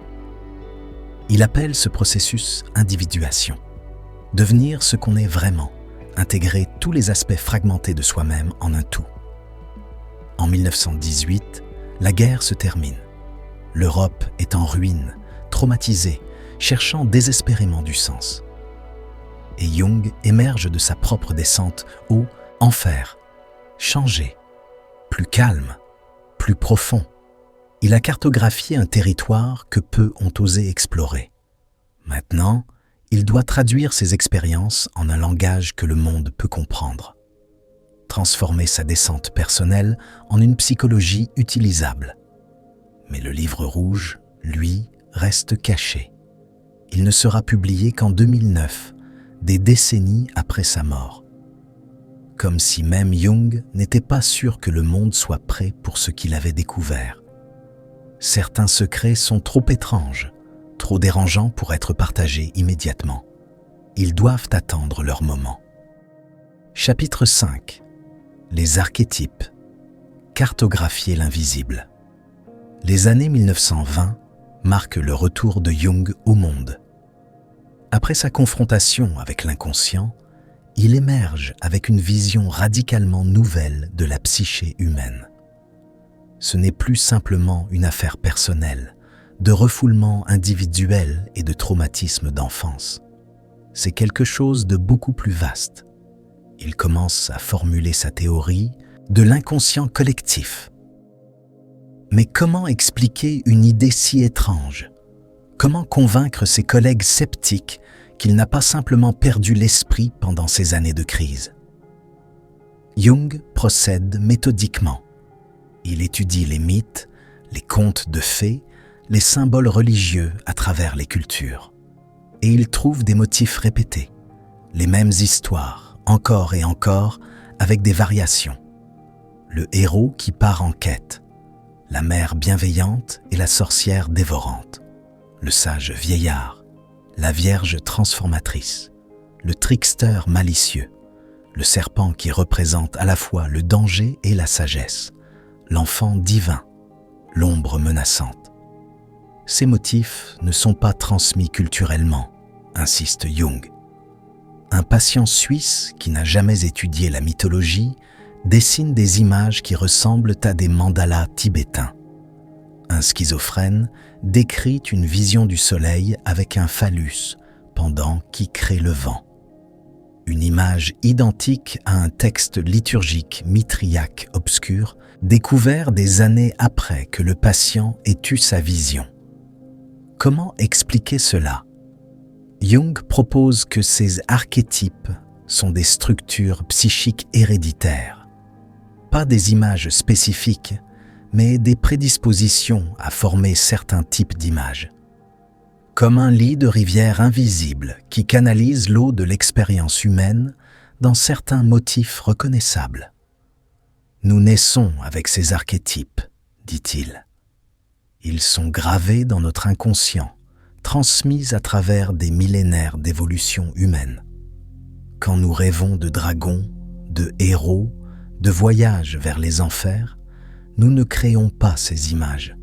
Il appelle ce processus individuation, devenir ce qu'on est vraiment, intégrer tous les aspects fragmentés de soi-même en un tout. En 1918, la guerre se termine. L'Europe est en ruine, traumatisée, cherchant désespérément du sens. Et Jung émerge de sa propre descente au enfer, changé, plus calme, plus profond. Il a cartographié un territoire que peu ont osé explorer. Maintenant, il doit traduire ses expériences en un langage que le monde peut comprendre. Transformer sa descente personnelle en une psychologie utilisable. Mais le livre rouge, lui, reste caché. Il ne sera publié qu'en 2009, des décennies après sa mort. Comme si même Jung n'était pas sûr que le monde soit prêt pour ce qu'il avait découvert. Certains secrets sont trop étranges, trop dérangeants pour être partagés immédiatement. Ils doivent attendre leur moment. Chapitre 5. Les archétypes. Cartographier l'invisible. Les années 1920 marquent le retour de Jung au monde. Après sa confrontation avec l'inconscient, il émerge avec une vision radicalement nouvelle de la psyché humaine. Ce n'est plus simplement une affaire personnelle, de refoulement individuel et de traumatisme d'enfance. C'est quelque chose de beaucoup plus vaste. Il commence à formuler sa théorie de l'inconscient collectif. Mais comment expliquer une idée si étrange? Comment convaincre ses collègues sceptiques qu'il n'a pas simplement perdu l'esprit pendant ces années de crise? Jung procède méthodiquement. Il étudie les mythes, les contes de fées, les symboles religieux à travers les cultures. Et il trouve des motifs répétés, les mêmes histoires, encore et encore, avec des variations. Le héros qui part en quête, la mère bienveillante et la sorcière dévorante, le sage vieillard, la vierge transformatrice, le trickster malicieux, le serpent qui représente à la fois le danger et la sagesse, l'enfant divin, l'ombre menaçante. Ces motifs ne sont pas transmis culturellement, insiste Jung. Un patient suisse qui n'a jamais étudié la mythologie dessine des images qui ressemblent à des mandalas tibétains. Un schizophrène décrit une vision du soleil avec un phallus pendant qui crée le vent. Une image identique à un texte liturgique mitriaque obscur découvert des années après que le patient ait eu sa vision. Comment expliquer cela? Jung propose que ces archétypes sont des structures psychiques héréditaires, pas des images spécifiques, mais des prédispositions à former certains types d'images. Comme un lit de rivière invisible qui canalise l'eau de l'expérience humaine dans certains motifs reconnaissables. Nous naissons avec ces archétypes, dit-il. Ils sont gravés dans notre inconscient, transmis à travers des millénaires d'évolution humaine. Quand nous rêvons de dragons, de héros, de voyages vers les enfers, nous ne créons pas ces images.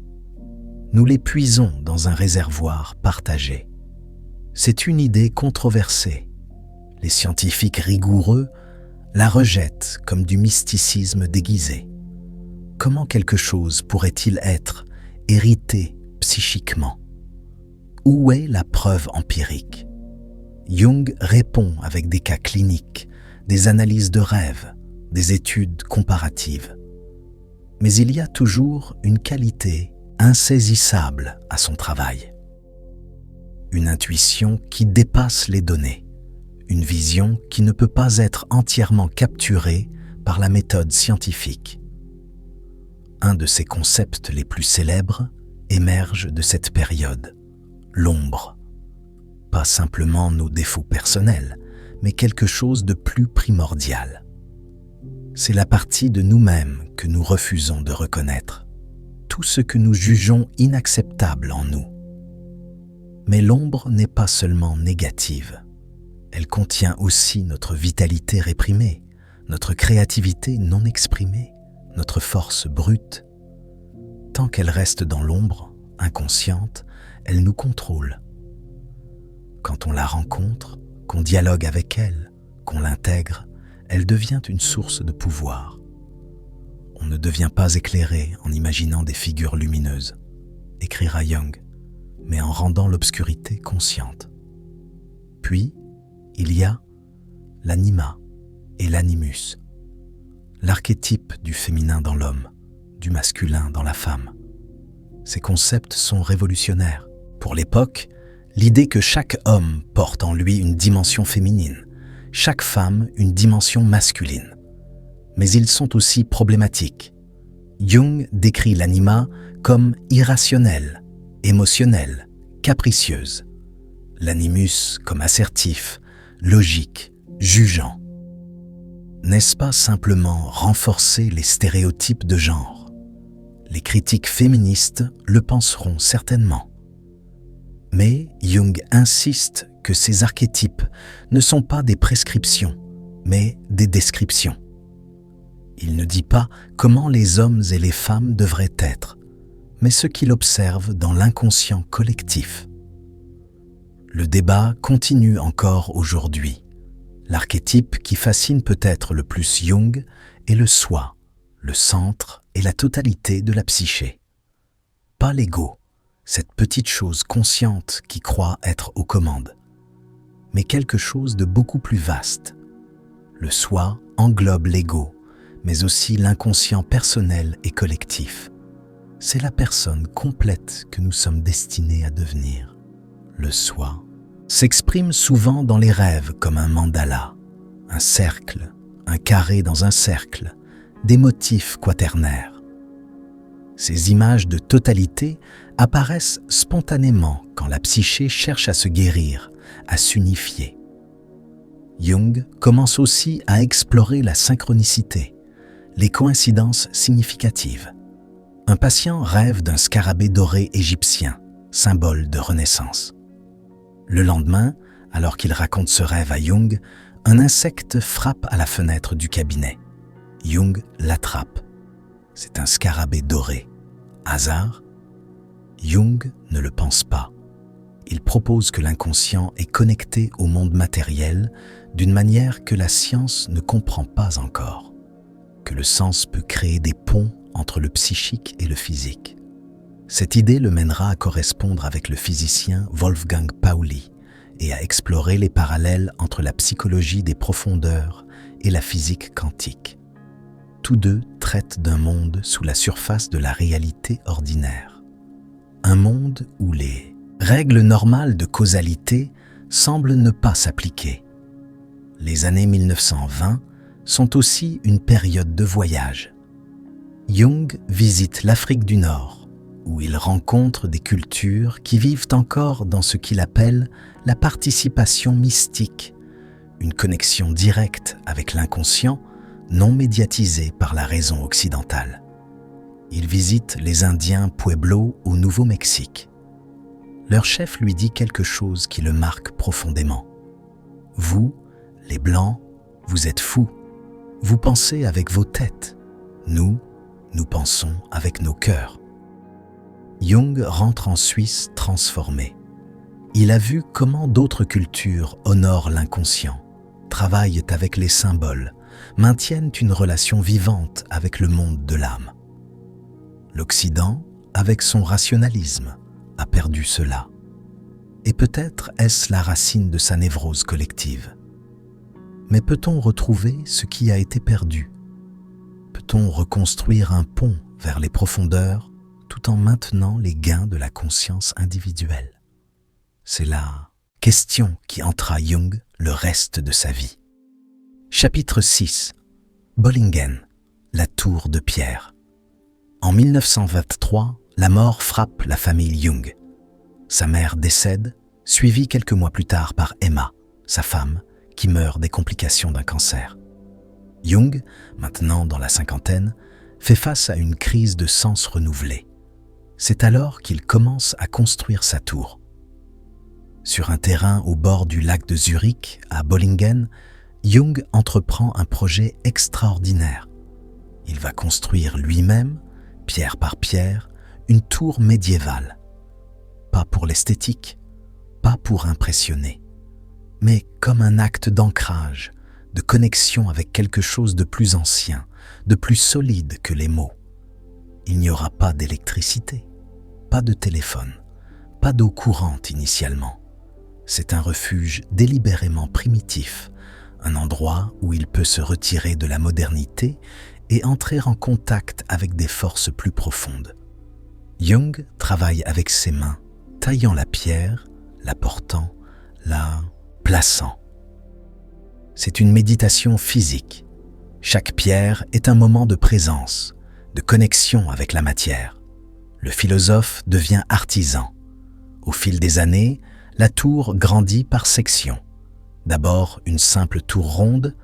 Nous les puisons dans un réservoir partagé. C'est une idée controversée. Les scientifiques rigoureux la rejettent comme du mysticisme déguisé. Comment quelque chose pourrait-il être hérité psychiquement? Où est la preuve empirique? Jung répond avec des cas cliniques, des analyses de rêves, des études comparatives. Mais il y a toujours une qualité insaisissable à son travail. Une intuition qui dépasse les données, une vision qui ne peut pas être entièrement capturée par la méthode scientifique. Un de ses concepts les plus célèbres émerge de cette période, l'ombre. Pas simplement nos défauts personnels, mais quelque chose de plus primordial. C'est la partie de nous-mêmes que nous refusons de reconnaître, tout ce que nous jugeons inacceptable en nous. Mais l'ombre n'est pas seulement négative, elle contient aussi notre vitalité réprimée, notre créativité non exprimée, notre force brute. Tant qu'elle reste dans l'ombre, inconsciente, elle nous contrôle. Quand on la rencontre, qu'on dialogue avec elle, qu'on l'intègre, elle devient une source de pouvoir. On ne devient pas éclairé en imaginant des figures lumineuses, écrira Jung, mais en rendant l'obscurité consciente. Puis, il y a l'anima et l'animus, l'archétype du féminin dans l'homme, du masculin dans la femme. Ces concepts sont révolutionnaires. Pour l'époque, l'idée que chaque homme porte en lui une dimension féminine, chaque femme une dimension masculine. Mais ils sont aussi problématiques. Jung décrit l'anima comme irrationnelle, émotionnelle, capricieuse. L'animus comme assertif, logique, jugeant. N'est-ce pas simplement renforcer les stéréotypes de genre? Les critiques féministes le penseront certainement. Mais Jung insiste que ces archétypes ne sont pas des prescriptions, mais des descriptions. Il ne dit pas comment les hommes et les femmes devraient être, mais ce qu'il observe dans l'inconscient collectif. Le débat continue encore aujourd'hui. L'archétype qui fascine peut-être le plus Jung est le soi, le centre et la totalité de la psyché. Pas l'ego, cette petite chose consciente qui croit être aux commandes, mais quelque chose de beaucoup plus vaste. Le soi englobe l'ego, mais aussi l'inconscient personnel et collectif. C'est la personne complète que nous sommes destinés à devenir. Le soi s'exprime souvent dans les rêves comme un mandala, un cercle, un carré dans un cercle, des motifs quaternaires. Ces images de totalité apparaissent spontanément quand la psyché cherche à se guérir, à s'unifier. Jung commence aussi à explorer la synchronicité, les coïncidences significatives. Un patient rêve d'un scarabée doré égyptien, symbole de renaissance. Le lendemain, alors qu'il raconte ce rêve à Jung, un insecte frappe à la fenêtre du cabinet. Jung l'attrape. C'est un scarabée doré. Hasard ? Jung ne le pense pas. Il propose que l'inconscient est connecté au monde matériel d'une manière que la science ne comprend pas encore, que le sens peut créer des ponts entre le psychique et le physique. Cette idée le mènera à correspondre avec le physicien Wolfgang Pauli et à explorer les parallèles entre la psychologie des profondeurs et la physique quantique. Tous deux traitent d'un monde sous la surface de la réalité ordinaire. Un monde où les règles normales de causalité semblent ne pas s'appliquer. Les années 1920 sont aussi une période de voyage. Jung visite l'Afrique du Nord, où il rencontre des cultures qui vivent encore dans ce qu'il appelle la participation mystique, une connexion directe avec l'inconscient, non médiatisée par la raison occidentale. Il visite les Indiens Pueblo au Nouveau-Mexique. Leur chef lui dit quelque chose qui le marque profondément. « Vous, les Blancs, vous êtes fous. Vous pensez avec vos têtes. Nous pensons avec nos cœurs. » Jung rentre en Suisse transformé. Il a vu comment d'autres cultures honorent l'inconscient, travaillent avec les symboles, maintiennent une relation vivante avec le monde de l'âme. L'Occident, avec son rationalisme, a perdu cela. Et peut-être est-ce la racine de sa névrose collective. Mais peut-on retrouver ce qui a été perdu ? Peut-on reconstruire un pont vers les profondeurs tout en maintenant les gains de la conscience individuelle ? C'est la question qui hantera Jung le reste de sa vie. Chapitre 6. Bollingen, la tour de pierre. En 1923, la mort frappe la famille Jung. Sa mère décède, suivie quelques mois plus tard par Emma, sa femme, qui meurt des complications d'un cancer. Jung, maintenant dans la cinquantaine, fait face à une crise de sens renouvelée. C'est alors qu'il commence à construire sa tour. Sur un terrain au bord du lac de Zurich, à Bollingen, Jung entreprend un projet extraordinaire. Il va construire lui-même, pierre par pierre, une tour médiévale. Pas pour l'esthétique, pas pour impressionner, mais comme un acte d'ancrage, de connexion avec quelque chose de plus ancien, de plus solide que les mots. Il n'y aura pas d'électricité, pas de téléphone, pas d'eau courante initialement. C'est un refuge délibérément primitif, un endroit où il peut se retirer de la modernité et entrer en contact avec des forces plus profondes. Jung travaille avec ses mains, taillant la pierre, la portant, la plaçant. C'est une méditation physique. Chaque pierre est un moment de présence, de connexion avec la matière. Le philosophe devient artisan. Au fil des années, la tour grandit par sections. D'abord une simple tour ronde,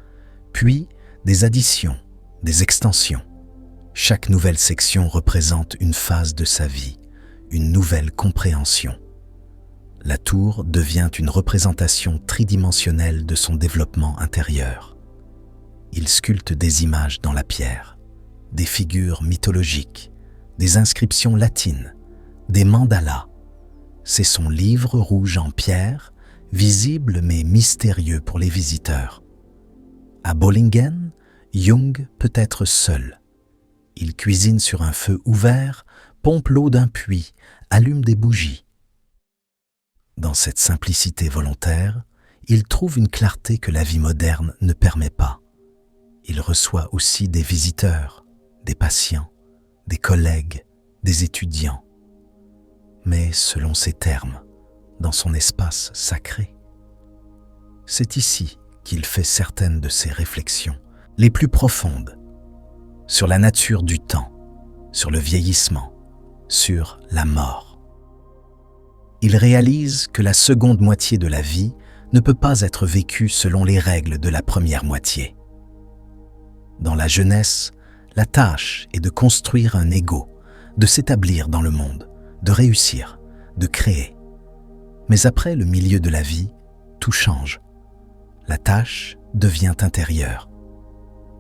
puis des additions, des extensions. Chaque nouvelle section représente une phase de sa vie, une nouvelle compréhension. la tour devient une représentation tridimensionnelle de son développement intérieur. Il sculpte des images dans la pierre, des figures mythologiques, des inscriptions latines, des mandalas. C'est son livre rouge en pierre, visible mais mystérieux pour les visiteurs. À Bollingen, Jung peut être seul. Il cuisine sur un feu ouvert, pompe l'eau d'un puits, allume des bougies. Dans cette simplicité volontaire, il trouve une clarté que la vie moderne ne permet pas. Il reçoit aussi des visiteurs, des patients, des collègues, des étudiants. Mais selon ses termes, dans son espace sacré. C'est ici qu'il fait certaines de ses réflexions, les plus profondes, sur la nature du temps, sur le vieillissement, sur la mort. Il réalise que la seconde moitié de la vie ne peut pas être vécue selon les règles de la première moitié. Dans la jeunesse, la tâche est de construire un ego, de s'établir dans le monde, de réussir, de créer. Mais après le milieu de la vie, tout change. La tâche devient intérieure.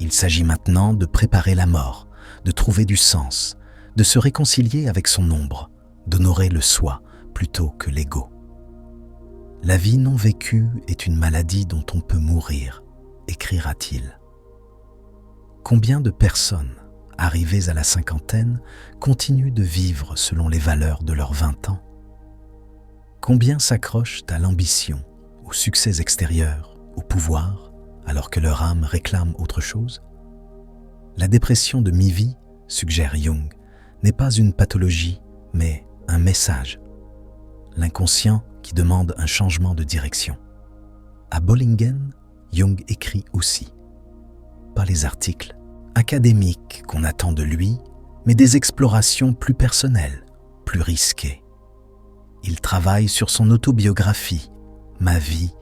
Il s'agit maintenant de préparer la mort, de trouver du sens, de se réconcilier avec son ombre, d'honorer le soi plutôt que l'ego. La vie non vécue est une maladie dont on peut mourir, écrira-t-il. Combien de personnes, arrivées à la cinquantaine, continuent de vivre selon les valeurs de leurs 20 ans? Combien s'accrochent à l'ambition, aux succès extérieurs, au pouvoir, alors que leur âme réclame autre chose? La dépression de mi-vie, suggère Jung, n'est pas une pathologie, mais un message. L'inconscient qui demande un changement de direction. À Bollingen, Jung écrit aussi. Pas les articles académiques qu'on attend de lui, mais des explorations plus personnelles, plus risquées. Il travaille sur son autobiographie, Ma vie,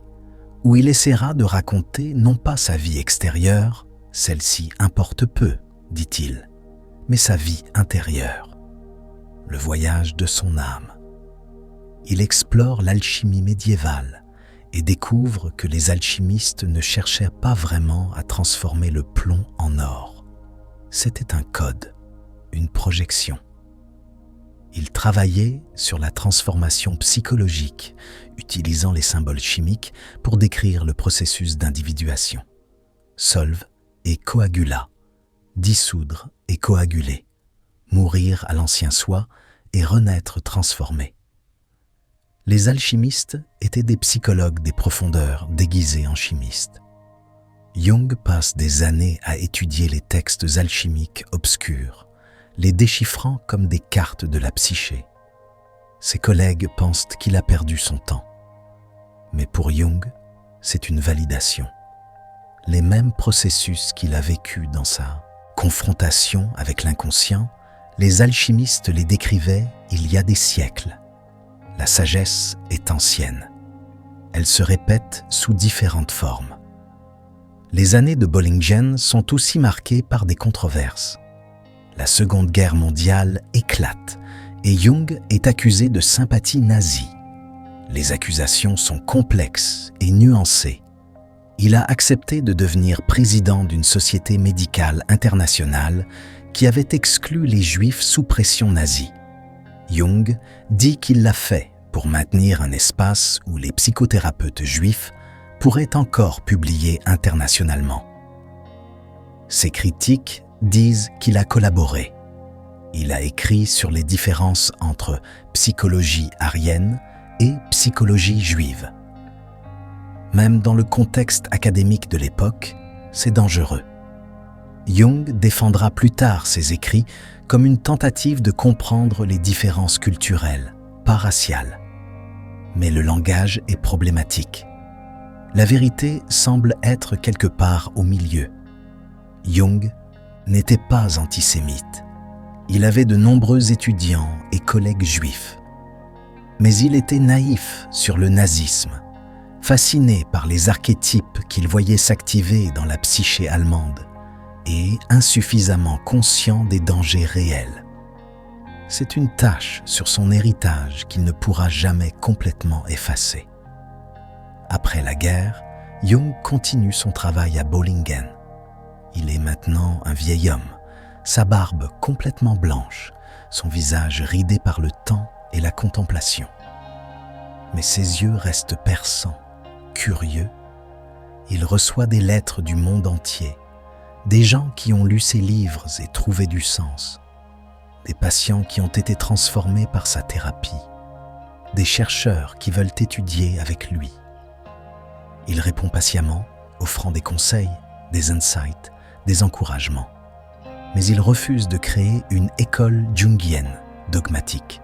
où il essaiera de raconter non pas sa vie extérieure, celle-ci importe peu, dit-il, mais sa vie intérieure, le voyage de son âme. Il explore l'alchimie médiévale et découvre que les alchimistes ne cherchaient pas vraiment à transformer le plomb en or. C'était un code, une projection. Il travaillait sur la transformation psychologique, utilisant les symboles chimiques pour décrire le processus d'individuation. Solve et coagula, dissoudre et coaguler, mourir à l'ancien soi et renaître transformé. Les alchimistes étaient des psychologues des profondeurs déguisés en chimistes. Jung passe des années à étudier les textes alchimiques obscurs, les déchiffrant comme des cartes de la psyché. Ses collègues pensent qu'il a perdu son temps. Mais pour Jung, c'est une validation. Les mêmes processus qu'il a vécus dans sa confrontation avec l'inconscient, les alchimistes les décrivaient il y a des siècles. La sagesse est ancienne. Elle se répète sous différentes formes. Les années de Bollingen sont aussi marquées par des controverses. La Seconde Guerre mondiale éclate et Jung est accusé de sympathie nazie. Les accusations sont complexes et nuancées. Il a accepté de devenir président d'une société médicale internationale qui avait exclu les Juifs sous pression nazie. Jung dit qu'il l'a fait pour maintenir un espace où les psychothérapeutes juifs pourraient encore publier internationalement. Ses critiques disent qu'il a collaboré. Il a écrit sur les différences entre psychologie aryenne et psychologie juive. Même dans le contexte académique de l'époque, c'est dangereux. Jung défendra plus tard ses écrits comme une tentative de comprendre les différences culturelles, pas raciales. Mais le langage est problématique. La vérité semble être quelque part au milieu. Jung n'était pas antisémite. Il avait de nombreux étudiants et collègues juifs. Mais il était naïf sur le nazisme, fasciné par les archétypes qu'il voyait s'activer dans la psyché allemande et insuffisamment conscient des dangers réels. C'est une tache sur son héritage qu'il ne pourra jamais complètement effacer. Après la guerre, Jung continue son travail à Bollingen. Il est maintenant un vieil homme, sa barbe complètement blanche, son visage ridé par le temps et la contemplation. Mais ses yeux restent perçants, curieux. Il reçoit des lettres du monde entier, des gens qui ont lu ses livres et trouvé du sens, des patients qui ont été transformés par sa thérapie, des chercheurs qui veulent étudier avec lui. Il répond patiemment, offrant des conseils, des insights, des encouragements. Mais il refuse de créer une école jungienne, dogmatique.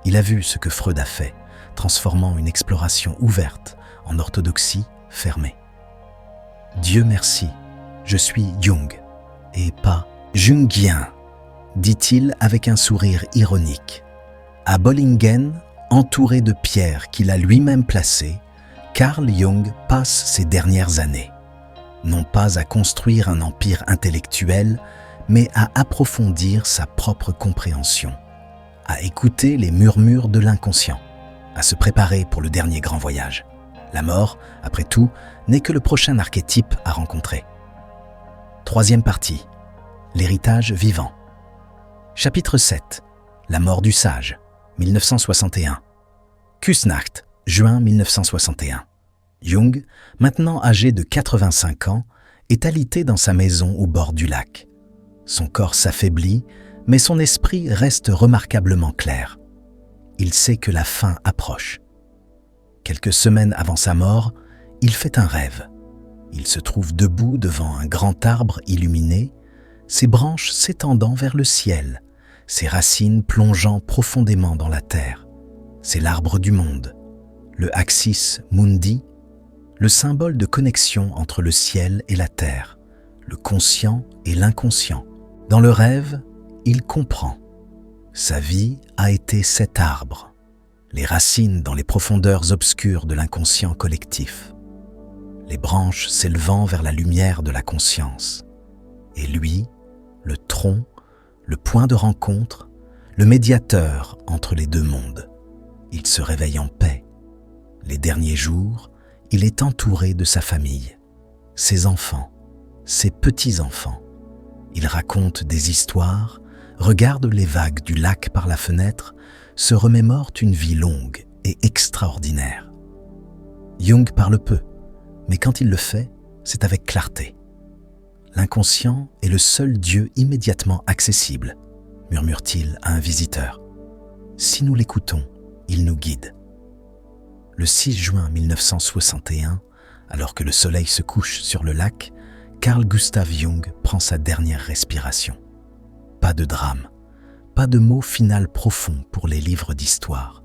Il a vu ce que Freud a fait, transformant une exploration ouverte en orthodoxie fermée. Dieu merci, je suis Jung, et pas jungien, dit-il avec un sourire ironique. À Bollingen, entouré de pierres qu'il a lui-même placées, Carl Jung passe ses dernières années, non pas à construire un empire intellectuel, mais à approfondir sa propre compréhension, à écouter les murmures de l'inconscient, à se préparer pour le dernier grand voyage. La mort, après tout, n'est que le prochain archétype à rencontrer. Troisième partie, l'héritage vivant. Chapitre 7, la mort du sage, 1961. Küsnacht, juin 1961. Jung, maintenant âgé de 85 ans, est alité dans sa maison au bord du lac. Son corps s'affaiblit, mais son esprit reste remarquablement clair. Il sait que la fin approche. Quelques semaines avant sa mort, il fait un rêve. Il se trouve debout devant un grand arbre illuminé, ses branches s'étendant vers le ciel, ses racines plongeant profondément dans la terre. C'est l'arbre du monde, le Axis Mundi, le symbole de connexion entre le ciel et la terre, le conscient et l'inconscient. Dans le rêve, il comprend. Sa vie a été cet arbre, les racines dans les profondeurs obscures de l'inconscient collectif, les branches s'élevant vers la lumière de la conscience, et lui, le tronc, le point de rencontre, le médiateur entre les deux mondes. Il se réveille en paix. Les derniers jours, il est entouré de sa famille, ses enfants, ses petits-enfants. Il raconte des histoires, regarde les vagues du lac par la fenêtre, se remémore une vie longue et extraordinaire. Jung parle peu, mais quand il le fait, c'est avec clarté. L'inconscient est le seul Dieu immédiatement accessible, murmure-t-il à un visiteur. Si nous l'écoutons, il nous guide. Le 6 juin 1961, alors que le soleil se couche sur le lac, Carl Gustav Jung prend sa dernière respiration. Pas de drame, pas de mot final profond pour les livres d'histoire.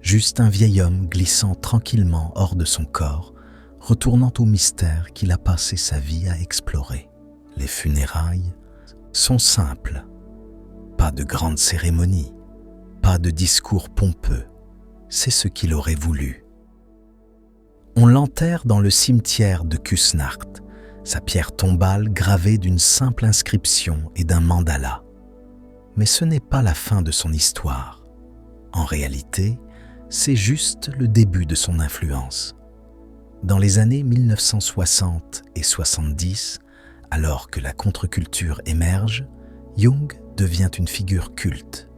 Juste un vieil homme glissant tranquillement hors de son corps, retournant au mystère qu'il a passé sa vie à explorer. Les funérailles sont simples. Pas de grande cérémonie, pas de discours pompeux. C'est ce qu'il aurait voulu. On l'enterre dans le cimetière de Küsnacht, sa pierre tombale gravée d'une simple inscription et d'un mandala. Mais ce n'est pas la fin de son histoire. En réalité, c'est juste le début de son influence. Dans les années 1960 et 70, alors que la contre-culture émerge, Jung devient une figure culte.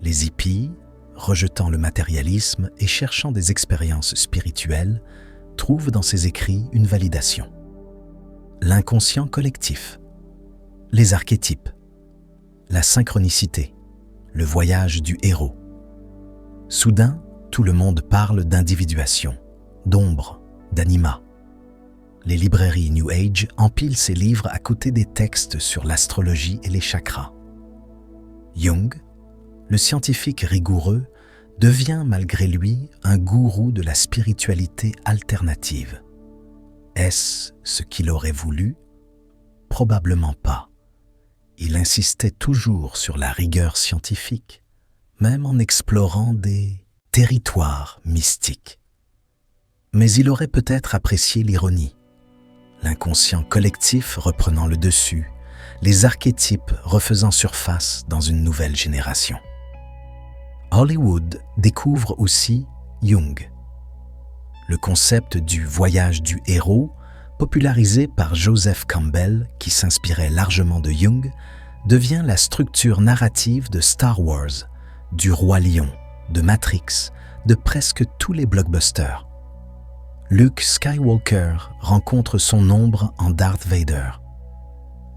Les hippies, rejetant le matérialisme et cherchant des expériences spirituelles, trouvent dans ses écrits une validation. L'inconscient collectif, les archétypes, la synchronicité, le voyage du héros. Soudain, tout le monde parle d'individuation, d'ombre, d'anima. Les librairies New Age empilent ces livres à côté des textes sur l'astrologie et les chakras. Jung, le scientifique rigoureux, devient malgré lui un gourou de la spiritualité alternative. Est-ce ce qu'il aurait voulu? Probablement pas. Il insistait toujours sur la rigueur scientifique, même en explorant des territoires mystiques. Mais il aurait peut-être apprécié l'ironie. L'inconscient collectif reprenant le dessus, les archétypes refaisant surface dans une nouvelle génération. Hollywood découvre aussi Jung. Le concept du voyage du héros, popularisé par Joseph Campbell, qui s'inspirait largement de Jung, devient la structure narrative de Star Wars, du Roi Lion, de Matrix, de presque tous les blockbusters. Luke Skywalker rencontre son ombre en Darth Vader.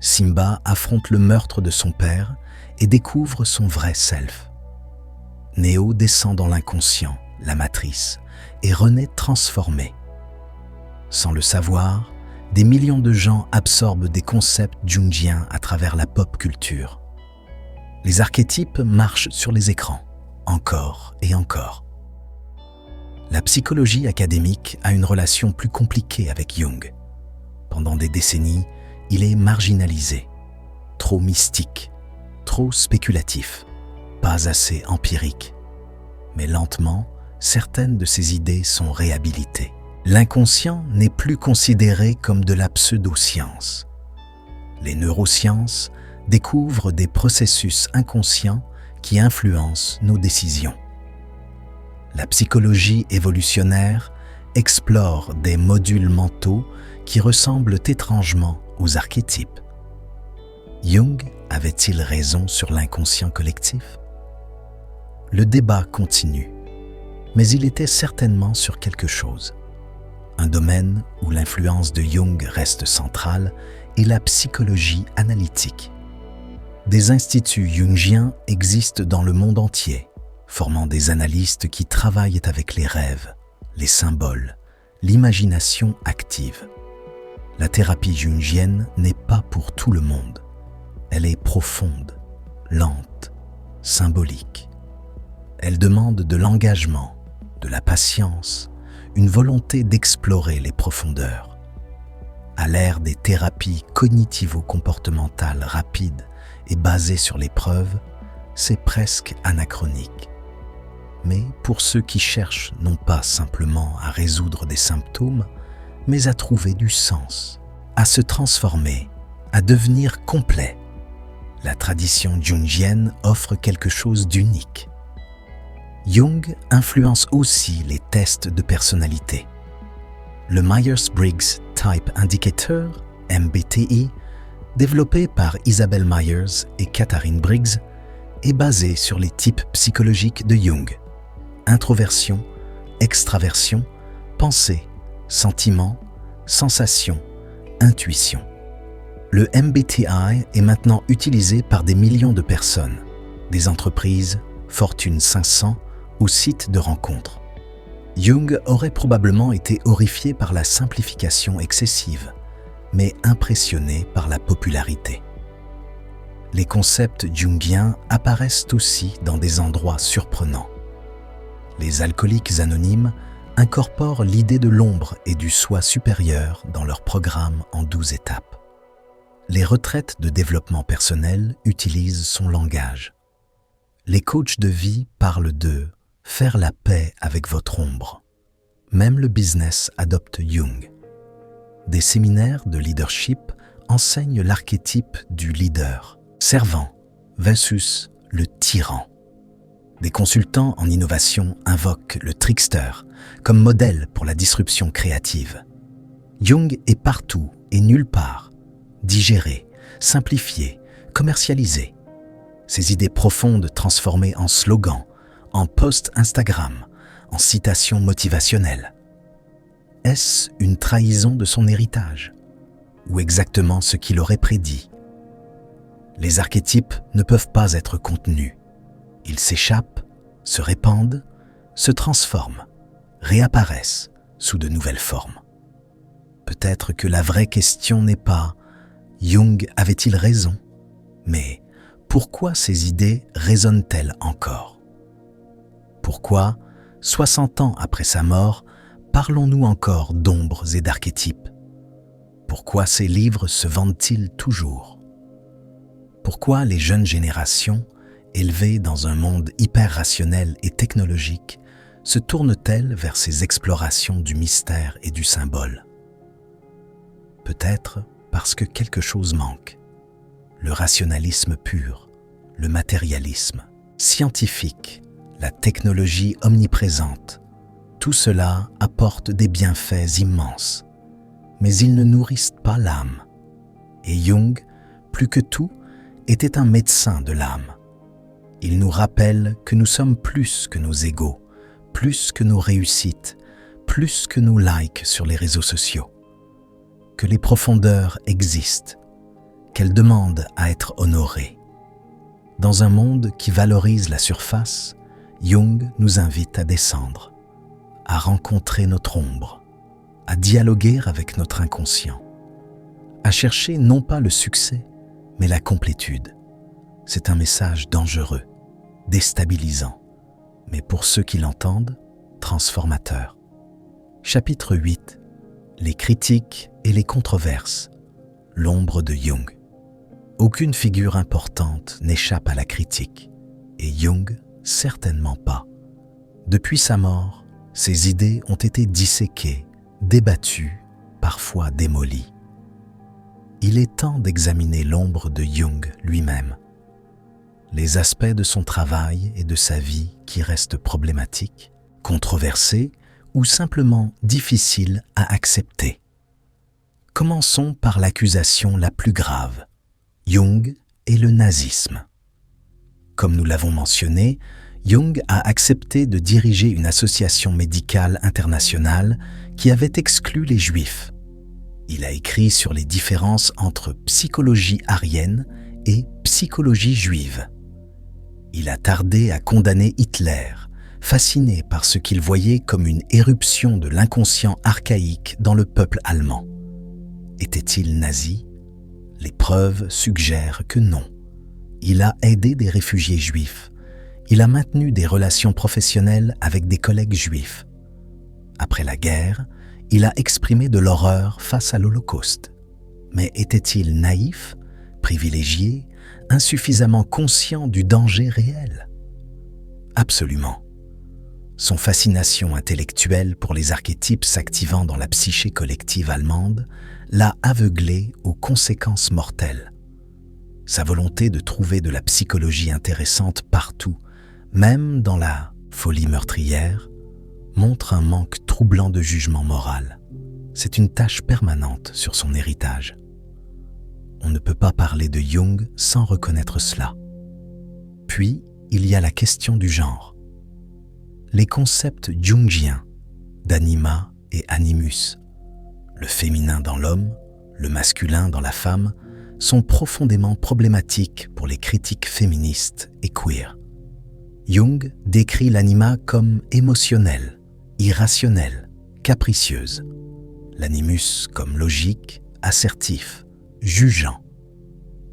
Simba affronte le meurtre de son père et découvre son vrai self. Neo descend dans l'inconscient, la matrice, et renaît transformé. Sans le savoir, des millions de gens absorbent des concepts jungiens à travers la pop culture. Les archétypes marchent sur les écrans, encore et encore. La psychologie académique a une relation plus compliquée avec Jung. Pendant des décennies, il est marginalisé, trop mystique, trop spéculatif, pas assez empirique. Mais lentement, certaines de ses idées sont réhabilitées. L'inconscient n'est plus considéré comme de la pseudo-science. Les neurosciences découvrent des processus inconscients qui influencent nos décisions. La psychologie évolutionnaire explore des modules mentaux qui ressemblent étrangement aux archétypes. Jung avait-il raison sur l'inconscient collectif? Le débat continue, mais il était certainement sur quelque chose. Un domaine où l'influence de Jung reste centrale est la psychologie analytique. Des instituts jungiens existent dans le monde entier, formant des analystes qui travaillent avec les rêves, les symboles, l'imagination active. La thérapie jungienne n'est pas pour tout le monde. Elle est profonde, lente, symbolique. Elle demande de l'engagement, de la patience, une volonté d'explorer les profondeurs. À l'ère des thérapies cognitivo-comportementales rapides et basées sur les preuves, c'est presque anachronique. Mais pour ceux qui cherchent non pas simplement à résoudre des symptômes, mais à trouver du sens, à se transformer, à devenir complet, la tradition jungienne offre quelque chose d'unique. Jung influence aussi les tests de personnalité. Le Myers-Briggs Type Indicator, MBTI, développé par Isabel Myers et Katharine Briggs, est basé sur les types psychologiques de Jung. Introversion, extraversion, pensée, sentiment, sensation, intuition. Le MBTI est maintenant utilisé par des millions de personnes, des entreprises, Fortune 500 ou sites de rencontres. Jung aurait probablement été horrifié par la simplification excessive, mais impressionné par la popularité. Les concepts jungiens apparaissent aussi dans des endroits surprenants. Les alcooliques anonymes incorporent l'idée de l'ombre et du soi supérieur dans leur programme en 12 étapes. Les retraites de développement personnel utilisent son langage. Les coachs de vie parlent de « faire la paix avec votre ombre ». Même le business adopte Jung. Des séminaires de leadership enseignent l'archétype du leader, servant versus le tyran. Des consultants en innovation invoquent le trickster comme modèle pour la disruption créative. Jung est partout et nulle part, digéré, simplifié, commercialisé. Ses idées profondes transformées en slogans, en posts Instagram, en citations motivationnelles. Est-ce une trahison de son héritage? Ou exactement ce qu'il aurait prédit? Les archétypes ne peuvent pas être contenus. Ils s'échappent, se répandent, se transforment, réapparaissent sous de nouvelles formes. Peut-être que la vraie question n'est pas « Jung avait-il raison ?» mais « Pourquoi ces idées résonnent-elles encore ?» Pourquoi, 60 ans après sa mort, parlons-nous encore d'ombres et d'archétypes? Pourquoi ces livres se vendent-ils toujours? Pourquoi les jeunes générations, élevées dans un monde hyper rationnel et technologique, se tournent-elles vers ces explorations du mystère et du symbole? Peut-être parce que quelque chose manque. le rationalisme pur, le matérialisme scientifique, la technologie omniprésente, tout cela apporte des bienfaits immenses, mais ils ne nourrissent pas l'âme. Et Jung, plus que tout, était un médecin de l'âme. Il nous rappelle que nous sommes plus que nos égos, plus que nos réussites, plus que nos likes sur les réseaux sociaux, que les profondeurs existent, qu'elles demandent à être honorées. Dans un monde qui valorise la surface, Jung nous invite à descendre, à rencontrer notre ombre, à dialoguer avec notre inconscient, à chercher non pas le succès, mais la complétude. C'est un message dangereux, déstabilisant, mais pour ceux qui l'entendent, transformateur. Chapitre 8. Les critiques et les controverses. L'ombre de Jung. Aucune figure importante n'échappe à la critique, et Jung certainement pas. Depuis sa mort, ses idées ont été disséquées, débattues, parfois démolies. Il est temps d'examiner l'ombre de Jung lui-même. Les aspects de son travail et de sa vie qui restent problématiques, controversés ou simplement difficiles à accepter. Commençons par l'accusation la plus grave. Jung et le nazisme. Comme nous l'avons mentionné, Jung a accepté de diriger une association médicale internationale qui avait exclu les Juifs. Il a écrit sur les différences entre psychologie aryenne et psychologie juive. Il a tardé à condamner Hitler, fasciné par ce qu'il voyait comme une éruption de l'inconscient archaïque dans le peuple allemand. Était-il nazi ? Les preuves suggèrent que non. Il a aidé des réfugiés juifs. Il a maintenu des relations professionnelles avec des collègues juifs. Après la guerre, il a exprimé de l'horreur face à l'Holocauste. Mais était-il naïf, privilégié, insuffisamment conscient du danger réel ? Absolument. Son fascination intellectuelle pour les archétypes s'activant dans la psyché collective allemande l'a aveuglé aux conséquences mortelles. Sa volonté de trouver de la psychologie intéressante partout, même dans la folie meurtrière, montre un manque troublant de jugement moral. C'est une tâche permanente sur son héritage. On ne peut pas parler de Jung sans reconnaître cela. Puis, il y a la question du genre. Les concepts jungiens d'anima et animus, le féminin dans l'homme, le masculin dans la femme, sont profondément problématiques pour les critiques féministes et queer. Jung décrit l'anima comme émotionnelle, irrationnelle, capricieuse, l'animus comme logique, assertif, jugeant.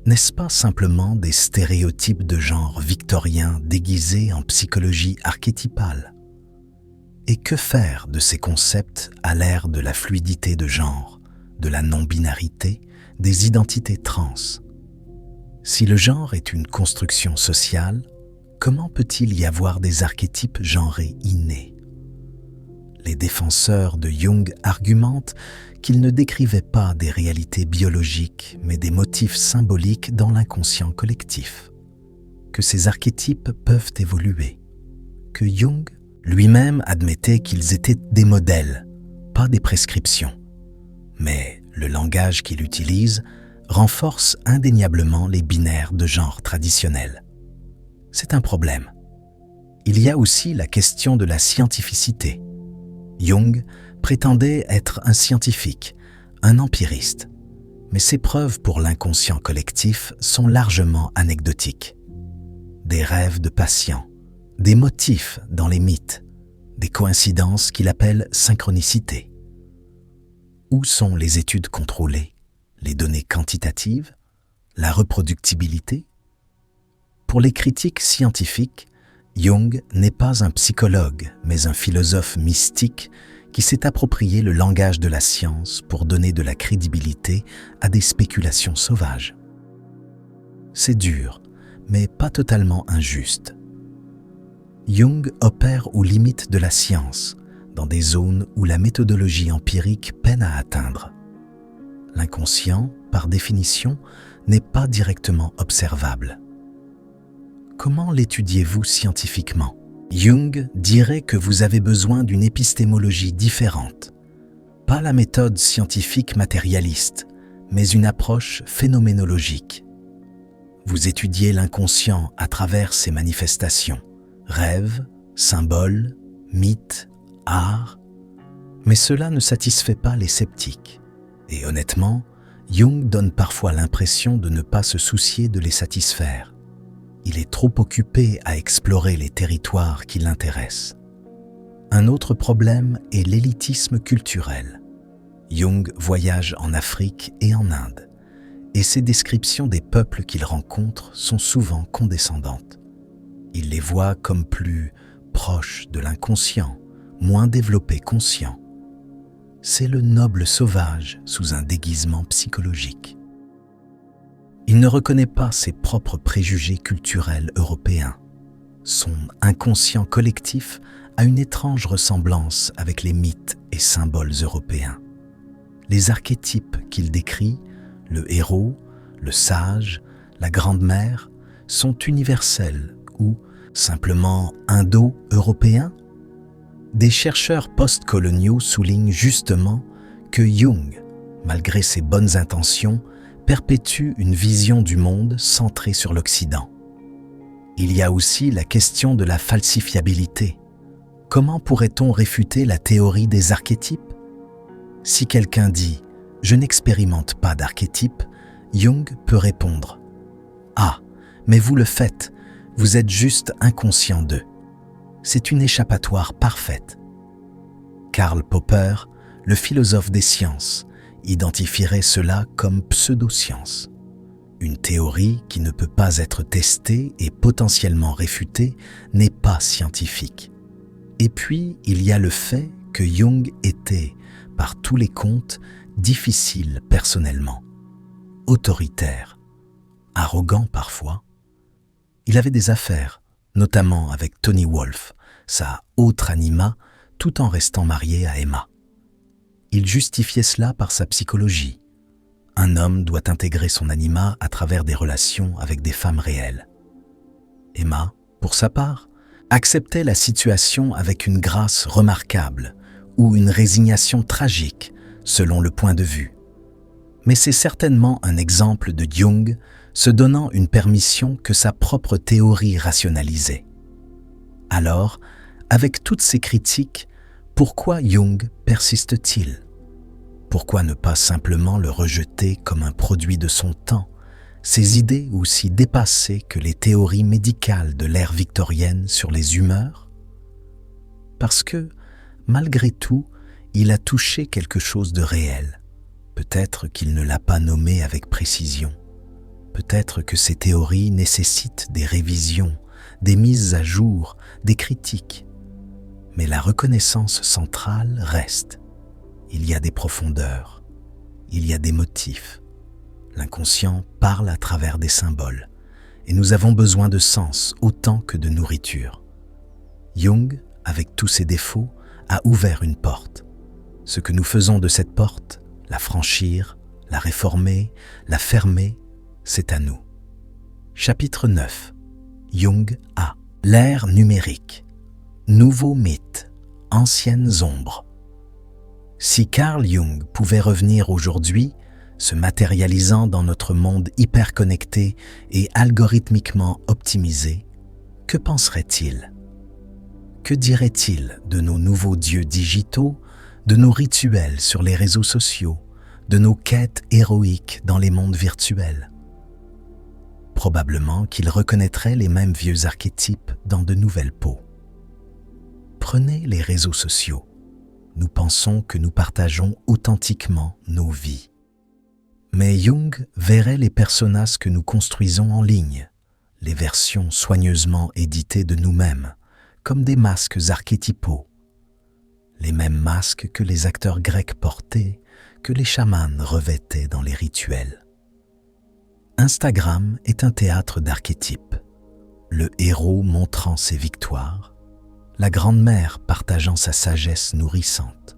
N'est-ce pas simplement des stéréotypes de genre victorien déguisés en psychologie archétypale ? Et que faire de ces concepts à l'ère de la fluidité de genre, de la non-binarité, des identités trans ? Si le genre est une construction sociale, comment peut-il y avoir des archétypes genrés innés ? Les défenseurs de Jung argumentent qu'il ne décrivait pas des réalités biologiques, mais des motifs symboliques dans l'inconscient collectif, que ces archétypes peuvent évoluer, que Jung lui-même admettait qu'ils étaient des modèles, pas des prescriptions. Mais le langage qu'il utilise renforce indéniablement les binaires de genre traditionnels. C'est un problème. Il y a aussi la question de la scientificité. Jung prétendait être un scientifique, un empiriste, mais ses preuves pour l'inconscient collectif sont largement anecdotiques. Des rêves de patients, des motifs dans les mythes, des coïncidences qu'il appelle synchronicité. Où sont les études contrôlées, les données quantitatives, la reproductibilité ? Pour les critiques scientifiques, Jung n'est pas un psychologue, mais un philosophe mystique qui s'est approprié le langage de la science pour donner de la crédibilité à des spéculations sauvages. C'est dur, mais pas totalement injuste. Jung opère aux limites de la science, dans des zones où la méthodologie empirique peine à atteindre. L'inconscient, par définition, n'est pas directement observable. Comment l'étudiez-vous scientifiquement? Jung dirait que vous avez besoin d'une épistémologie différente. Pas la méthode scientifique matérialiste, mais une approche phénoménologique. Vous étudiez l'inconscient à travers ses manifestations, rêves, symboles, mythes, art. Mais cela ne satisfait pas les sceptiques. Et honnêtement, Jung donne parfois l'impression de ne pas se soucier de les satisfaire. Il est trop occupé à explorer les territoires qui l'intéressent. Un autre problème est l'élitisme culturel. Jung voyage en Afrique et en Inde, et ses descriptions des peuples qu'il rencontre sont souvent condescendantes. Il les voit comme plus proches de l'inconscient, moins développés conscient. C'est le noble sauvage sous un déguisement psychologique. Il ne reconnaît pas ses propres préjugés culturels européens. Son inconscient collectif a une étrange ressemblance avec les mythes et symboles européens. Les archétypes qu'il décrit, le héros, le sage, la grande-mère, sont universels ou simplement indo-européens. Des chercheurs post-coloniaux soulignent justement que Jung, malgré ses bonnes intentions, perpétue une vision du monde centrée sur l'Occident. Il y a aussi la question de la falsifiabilité. Comment pourrait-on réfuter la théorie des archétypes? Si quelqu'un dit « je n'expérimente pas d'archétypes », Jung peut répondre « Ah, mais vous le faites, vous êtes juste inconscient d'eux ». C'est une échappatoire parfaite. Karl Popper, le philosophe des sciences, identifierait cela comme pseudoscience. Une théorie qui ne peut pas être testée et potentiellement réfutée n'est pas scientifique. Et puis, il y a le fait que Jung était, par tous les comptes, difficile personnellement, autoritaire, arrogant parfois. Il avait des affaires, notamment avec Tony Wolff, sa autre anima, tout en restant marié à Emma. Il justifiait cela par sa psychologie. Un homme doit intégrer son anima à travers des relations avec des femmes réelles. Emma, pour sa part, acceptait la situation avec une grâce remarquable ou une résignation tragique, selon le point de vue. Mais c'est certainement un exemple de Jung se donnant une permission que sa propre théorie rationalisait. Alors, avec toutes ces critiques, pourquoi Jung persiste-t-il? Pourquoi ne pas simplement le rejeter comme un produit de son temps, ses idées aussi dépassées que les théories médicales de l'ère victorienne sur les humeurs? Parce que, malgré tout, il a touché quelque chose de réel. Peut-être qu'il ne l'a pas nommé avec précision. Peut-être que ces théories nécessitent des révisions, des mises à jour, des critiques. Mais la reconnaissance centrale reste. Il y a des profondeurs, il y a des motifs. L'inconscient parle à travers des symboles, et nous avons besoin de sens autant que de nourriture. Jung, avec tous ses défauts, a ouvert une porte. Ce que nous faisons de cette porte, la franchir, la réformer, la fermer, c'est à nous. Chapitre 9. Jung A. L'ère numérique. Nouveaux mythes, anciennes ombres. Si Carl Jung pouvait revenir aujourd'hui, se matérialisant dans notre monde hyperconnecté et algorithmiquement optimisé, que penserait-il? Que dirait-il de nos nouveaux dieux digitaux, de nos rituels sur les réseaux sociaux, de nos quêtes héroïques dans les mondes virtuels? Probablement qu'il reconnaîtrait les mêmes vieux archétypes dans de nouvelles peaux. Prenez les réseaux sociaux. Nous pensons que nous partageons authentiquement nos vies. Mais Jung verrait les personas que nous construisons en ligne, les versions soigneusement éditées de nous-mêmes, comme des masques archétypaux. Les mêmes masques que les acteurs grecs portaient, que les chamans revêtaient dans les rituels. Instagram est un théâtre d'archétypes, le héros montrant ses victoires, la grande-mère partageant sa sagesse nourrissante,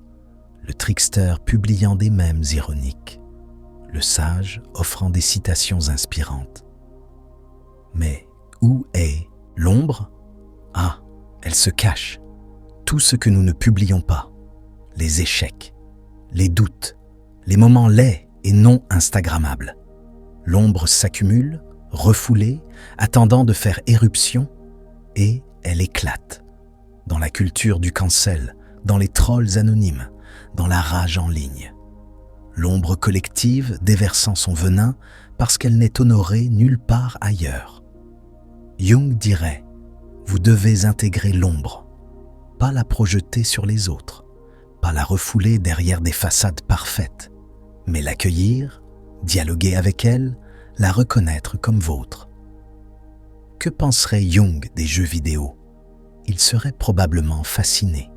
le trickster publiant des mèmes ironiques, le sage offrant des citations inspirantes. Mais où est l'ombre? Ah, elle se cache. Tout ce que nous ne publions pas, les échecs, les doutes, les moments laids et non instagrammables. L'ombre s'accumule, refoulée, attendant de faire éruption, et elle éclate. Dans la culture du cancel, dans les trolls anonymes, dans la rage en ligne. L'ombre collective déversant son venin parce qu'elle n'est honorée nulle part ailleurs. Jung dirait « Vous devez intégrer l'ombre, pas la projeter sur les autres, pas la refouler derrière des façades parfaites, mais l'accueillir, dialoguer avec elle, la reconnaître comme vôtre. » Que penserait Jung des jeux vidéo? Il serait probablement fasciné.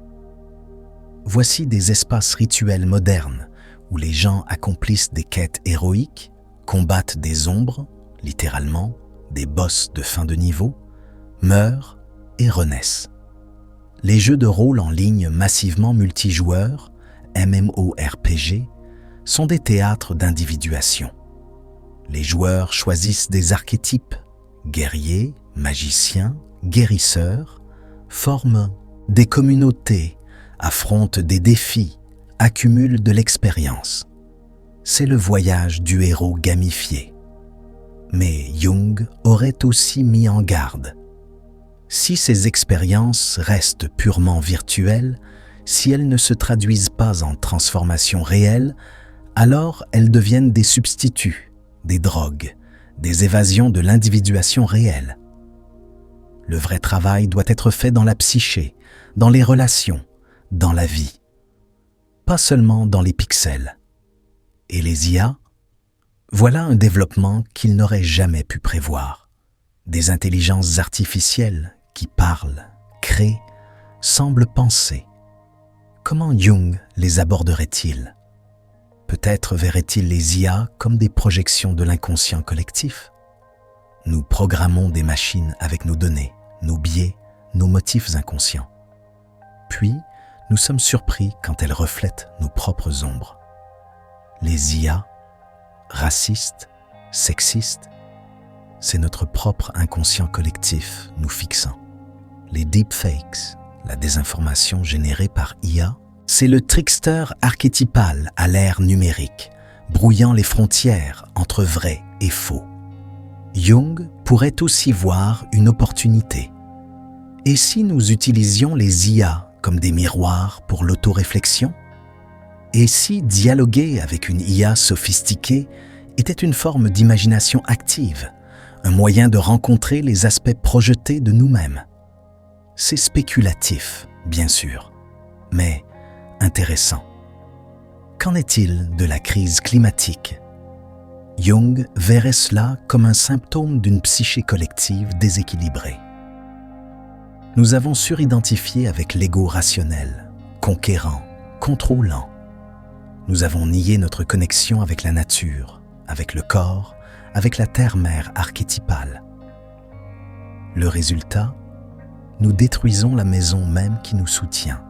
Voici des espaces rituels modernes où les gens accomplissent des quêtes héroïques, combattent des ombres, littéralement, des boss de fin de niveau, meurent et renaissent. Les jeux de rôle en ligne massivement multijoueurs, MMORPG, sont des théâtres d'individuation. Les joueurs choisissent des archétypes, guerriers, magiciens, guérisseurs, forment des communautés, affrontent des défis, accumulent de l'expérience. C'est le voyage du héros gamifié. Mais Jung aurait aussi mis en garde. Si ces expériences restent purement virtuelles, si elles ne se traduisent pas en transformation réelle, alors elles deviennent des substituts, des drogues, des évasions de l'individuation réelle. Le vrai travail doit être fait dans la psyché, dans les relations, dans la vie. Pas seulement dans les pixels. Et les IA? Voilà un développement qu'ils n'auraient jamais pu prévoir. Des intelligences artificielles qui parlent, créent, semblent penser. Comment Jung les aborderait-il? Peut-être verrait-il les IA comme des projections de l'inconscient collectif? Nous programmons des machines avec nos données, nos biais, nos motifs inconscients. Puis, nous sommes surpris quand elles reflètent nos propres ombres. Les IA, racistes, sexistes, c'est notre propre inconscient collectif nous fixant. Les deepfakes, la désinformation générée par IA, c'est le trickster archétypal à l'ère numérique, brouillant les frontières entre vrai et faux. Jung pourrait aussi voir une opportunité. Et si nous utilisions les IA comme des miroirs pour l'autoréflexion? Et si dialoguer avec une IA sophistiquée était une forme d'imagination active, un moyen de rencontrer les aspects projetés de nous-mêmes? C'est spéculatif, bien sûr, mais intéressant. Qu'en est-il de la crise climatique? Jung verrait cela comme un symptôme d'une psyché collective déséquilibrée. Nous avons suridentifié avec l'ego rationnel, conquérant, contrôlant. Nous avons nié notre connexion avec la nature, avec le corps, avec la terre-mère archétypale. Le résultat? Nous détruisons la maison même qui nous soutient.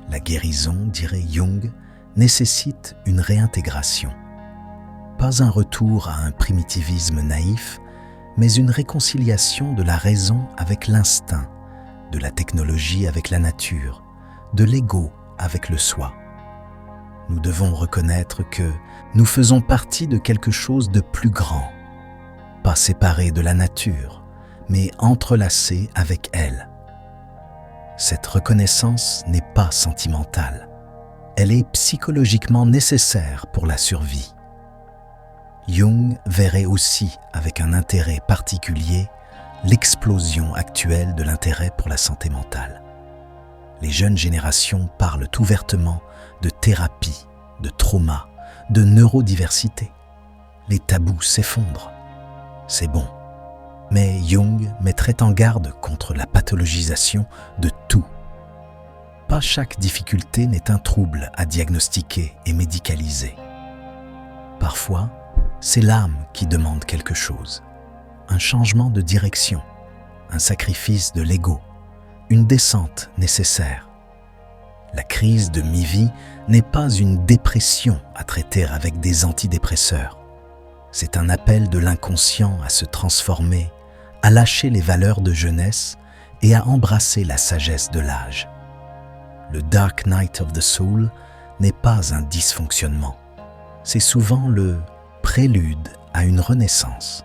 La guérison, dirait Jung, nécessite une réintégration. Pas un retour à un primitivisme naïf, mais une réconciliation de la raison avec l'instinct, de la technologie avec la nature, de l'ego avec le soi. Nous devons reconnaître que nous faisons partie de quelque chose de plus grand, pas séparés de la nature, mais entrelacés avec elle. Cette reconnaissance n'est pas sentimentale, elle est psychologiquement nécessaire pour la survie. Jung verrait aussi avec un intérêt particulier l'explosion actuelle de l'intérêt pour la santé mentale. Les jeunes générations parlent ouvertement de thérapie, de trauma, de neurodiversité. Les tabous s'effondrent. C'est bon. Mais Jung mettrait en garde contre la pathologisation de tout. Pas chaque difficulté n'est un trouble à diagnostiquer et médicaliser. Parfois, c'est l'âme qui demande quelque chose. Un changement de direction, un sacrifice de l'ego, une descente nécessaire. La crise de mi-vie n'est pas une dépression à traiter avec des antidépresseurs. C'est un appel de l'inconscient à se transformer, à lâcher les valeurs de jeunesse et à embrasser la sagesse de l'âge. Le Dark Night of the Soul n'est pas un dysfonctionnement. C'est souvent le prélude à une renaissance.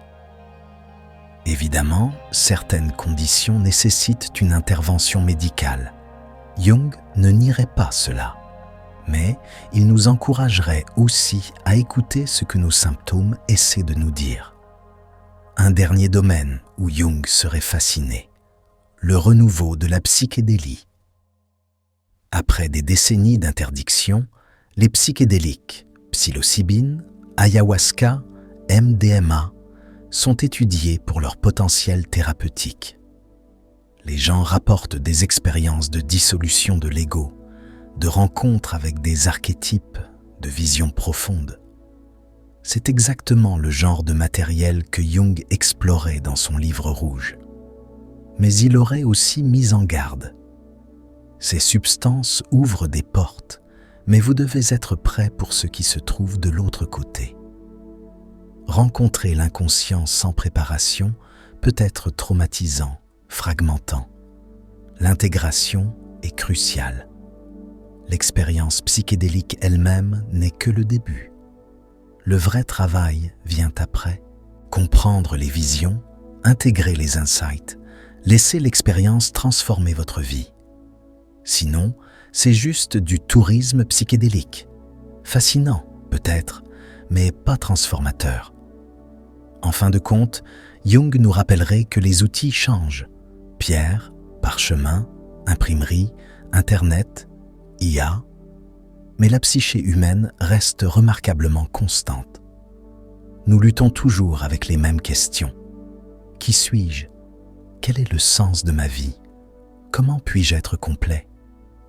Évidemment, certaines conditions nécessitent une intervention médicale. Jung ne nierait pas cela, mais il nous encouragerait aussi à écouter ce que nos symptômes essaient de nous dire. Un dernier domaine où Jung serait fasciné, le renouveau de la psychédélie. Après des décennies d'interdiction, les psychédéliques, psilocybine, ayahuasca, MDMA, sont étudiés pour leur potentiel thérapeutique. Les gens rapportent des expériences de dissolution de l'ego, de rencontres avec des archétypes, de visions profondes. C'est exactement le genre de matériel que Jung explorait dans son livre rouge. Mais il aurait aussi mis en garde. Ces substances ouvrent des portes, mais vous devez être prêt pour ce qui se trouve de l'autre côté. Rencontrer l'inconscient sans préparation peut être traumatisant, fragmentant. L'intégration est cruciale. L'expérience psychédélique elle-même n'est que le début. Le vrai travail vient après. Comprendre les visions, intégrer les insights, laisser l'expérience transformer votre vie. Sinon, c'est juste du tourisme psychédélique. Fascinant, peut-être, mais pas transformateur. En fin de compte, Jung nous rappellerait que les outils changent. Pierre, parchemin, imprimerie, Internet, IA. Mais la psyché humaine reste remarquablement constante. Nous luttons toujours avec les mêmes questions. Qui suis-je? Quel est le sens de ma vie? Comment puis-je être complet?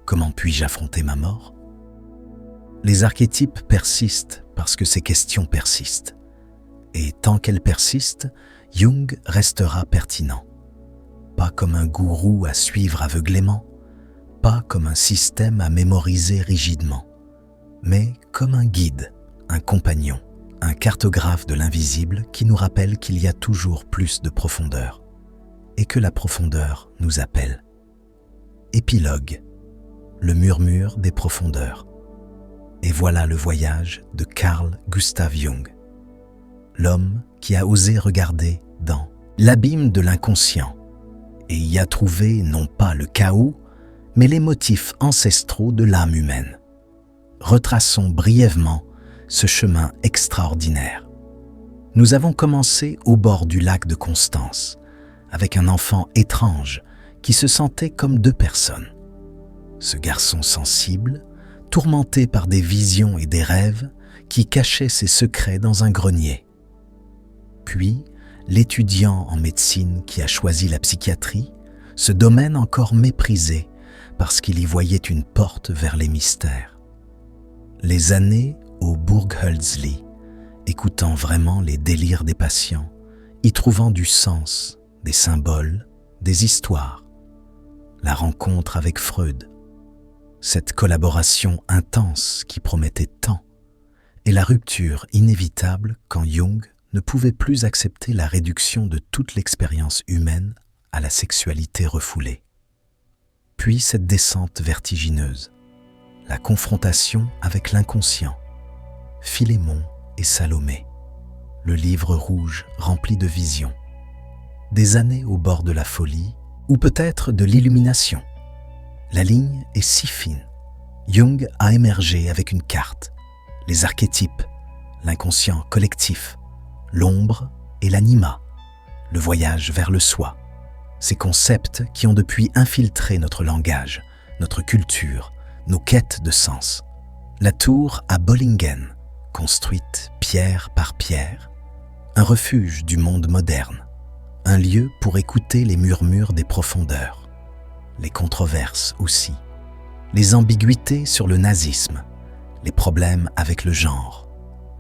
Comment puis-je affronter ma mort? Les archétypes persistent parce que ces questions persistent. Et tant qu'elles persistent, Jung restera pertinent. Pas comme un gourou à suivre aveuglément, pas comme un système à mémoriser rigidement, mais comme un guide, un compagnon, un cartographe de l'invisible qui nous rappelle qu'il y a toujours plus de profondeur et que la profondeur nous appelle. Épilogue, le murmure des profondeurs. Et voilà le voyage de Carl Gustav Jung, l'homme qui a osé regarder dans l'abîme de l'inconscient et y a trouvé non pas le chaos, mais les motifs ancestraux de l'âme humaine. Retraçons brièvement ce chemin extraordinaire. Nous avons commencé au bord du lac de Constance, avec un enfant étrange qui se sentait comme deux personnes. Ce garçon sensible, tourmenté par des visions et des rêves, qui cachait ses secrets dans un grenier. Puis, l'étudiant en médecine qui a choisi la psychiatrie, ce domaine encore méprisé parce qu'il y voyait une porte vers les mystères. Les années au Burghölzli, écoutant vraiment les délires des patients, y trouvant du sens, des symboles, des histoires. La rencontre avec Freud, cette collaboration intense qui promettait tant, et la rupture inévitable quand Jung ne pouvait plus accepter la réduction de toute l'expérience humaine à la sexualité refoulée. Puis cette descente vertigineuse, la confrontation avec l'inconscient, Philémon et Salomé, le livre rouge rempli de visions, des années au bord de la folie ou peut-être de l'illumination. La ligne est si fine. Jung a émergé avec une carte, les archétypes, l'inconscient collectif, l'ombre et l'anima, le voyage vers le soi. Ces concepts qui ont depuis infiltré notre langage, notre culture, nos quêtes de sens. La tour à Bollingen, construite pierre par pierre, un refuge du monde moderne, un lieu pour écouter les murmures des profondeurs, les controverses aussi, les ambiguïtés sur le nazisme, les problèmes avec le genre,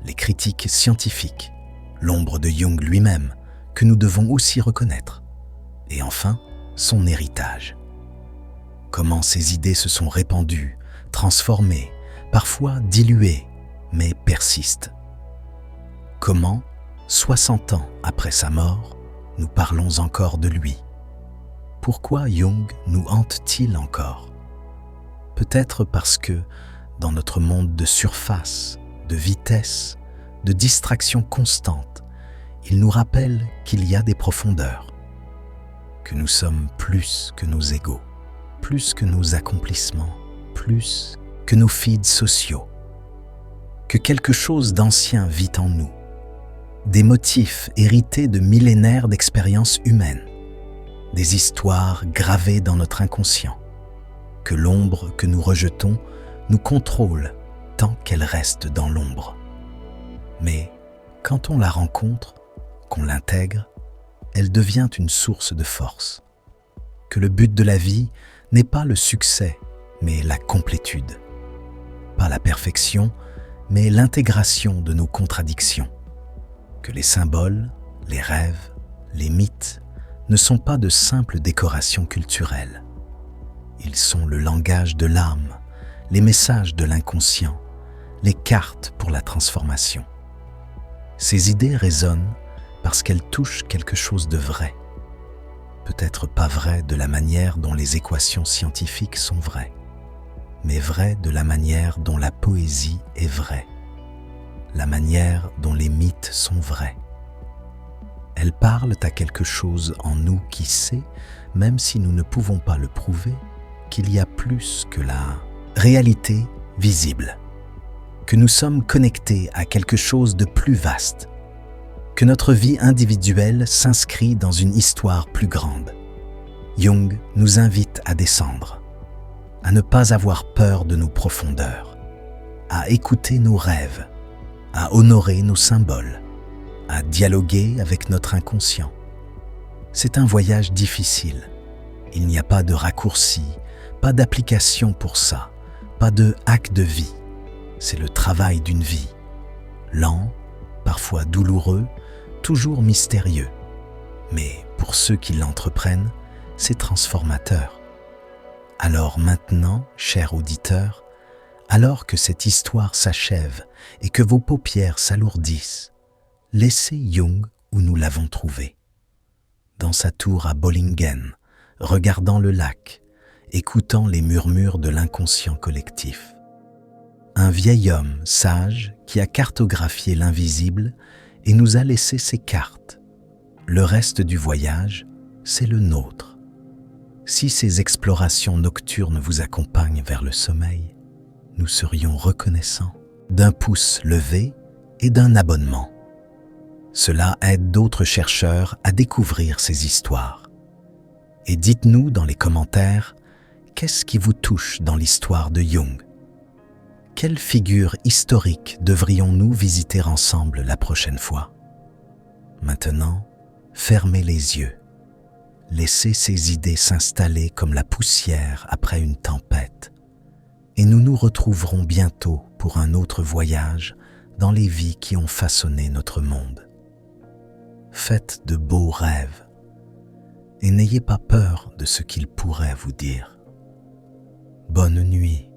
les critiques scientifiques, l'ombre de Jung lui-même que nous devons aussi reconnaître, et enfin son héritage. Comment ces idées se sont répandues transformé, parfois dilué, mais persiste. Comment, 60 ans après sa mort, nous parlons encore de lui? Pourquoi Jung nous hante-t-il encore? Peut-être parce que, dans notre monde de surface, de vitesse, de distraction constante, il nous rappelle qu'il y a des profondeurs, que nous sommes plus que nos égos, plus que nos accomplissements, plus que nos feeds sociaux, que quelque chose d'ancien vit en nous, des motifs hérités de millénaires d'expériences humaines, des histoires gravées dans notre inconscient, que l'ombre que nous rejetons nous contrôle tant qu'elle reste dans l'ombre. Mais quand on la rencontre, qu'on l'intègre, elle devient une source de force. Que le but de la vie n'est pas le succès, mais la complétude. Pas la perfection, mais l'intégration de nos contradictions. Que les symboles, les rêves, les mythes ne sont pas de simples décorations culturelles. Ils sont le langage de l'âme, les messages de l'inconscient, les cartes pour la transformation. Ces idées résonnent parce qu'elles touchent quelque chose de vrai. Peut-être pas vrai de la manière dont les équations scientifiques sont vraies, mais vrai de la manière dont la poésie est vraie, la manière dont les mythes sont vrais. Elles parlent à quelque chose en nous qui sait, même si nous ne pouvons pas le prouver, qu'il y a plus que la réalité visible, que nous sommes connectés à quelque chose de plus vaste, que notre vie individuelle s'inscrit dans une histoire plus grande. Jung nous invite à descendre, à ne pas avoir peur de nos profondeurs, à écouter nos rêves, à honorer nos symboles, à dialoguer avec notre inconscient. C'est un voyage difficile. Il n'y a pas de raccourci, pas d'application pour ça, pas de hack de vie. C'est le travail d'une vie, lent, parfois douloureux, toujours mystérieux. Mais pour ceux qui l'entreprennent, c'est transformateur. Alors maintenant, cher auditeur, alors que cette histoire s'achève et que vos paupières s'alourdissent, laissez Jung où nous l'avons trouvé. Dans sa tour à Bollingen, regardant le lac, écoutant les murmures de l'inconscient collectif. Un vieil homme sage qui a cartographié l'invisible et nous a laissé ses cartes. Le reste du voyage, c'est le nôtre. Si ces explorations nocturnes vous accompagnent vers le sommeil, nous serions reconnaissants d'un pouce levé et d'un abonnement. Cela aide d'autres chercheurs à découvrir ces histoires. Et dites-nous dans les commentaires, qu'est-ce qui vous touche dans l'histoire de Jung? Quelle figure historique devrions-nous visiter ensemble la prochaine fois? Maintenant, fermez les yeux. Laissez ces idées s'installer comme la poussière après une tempête. Et nous nous retrouverons bientôt pour un autre voyage dans les vies qui ont façonné notre monde. Faites de beaux rêves et n'ayez pas peur de ce qu'ils pourraient vous dire. Bonne nuit.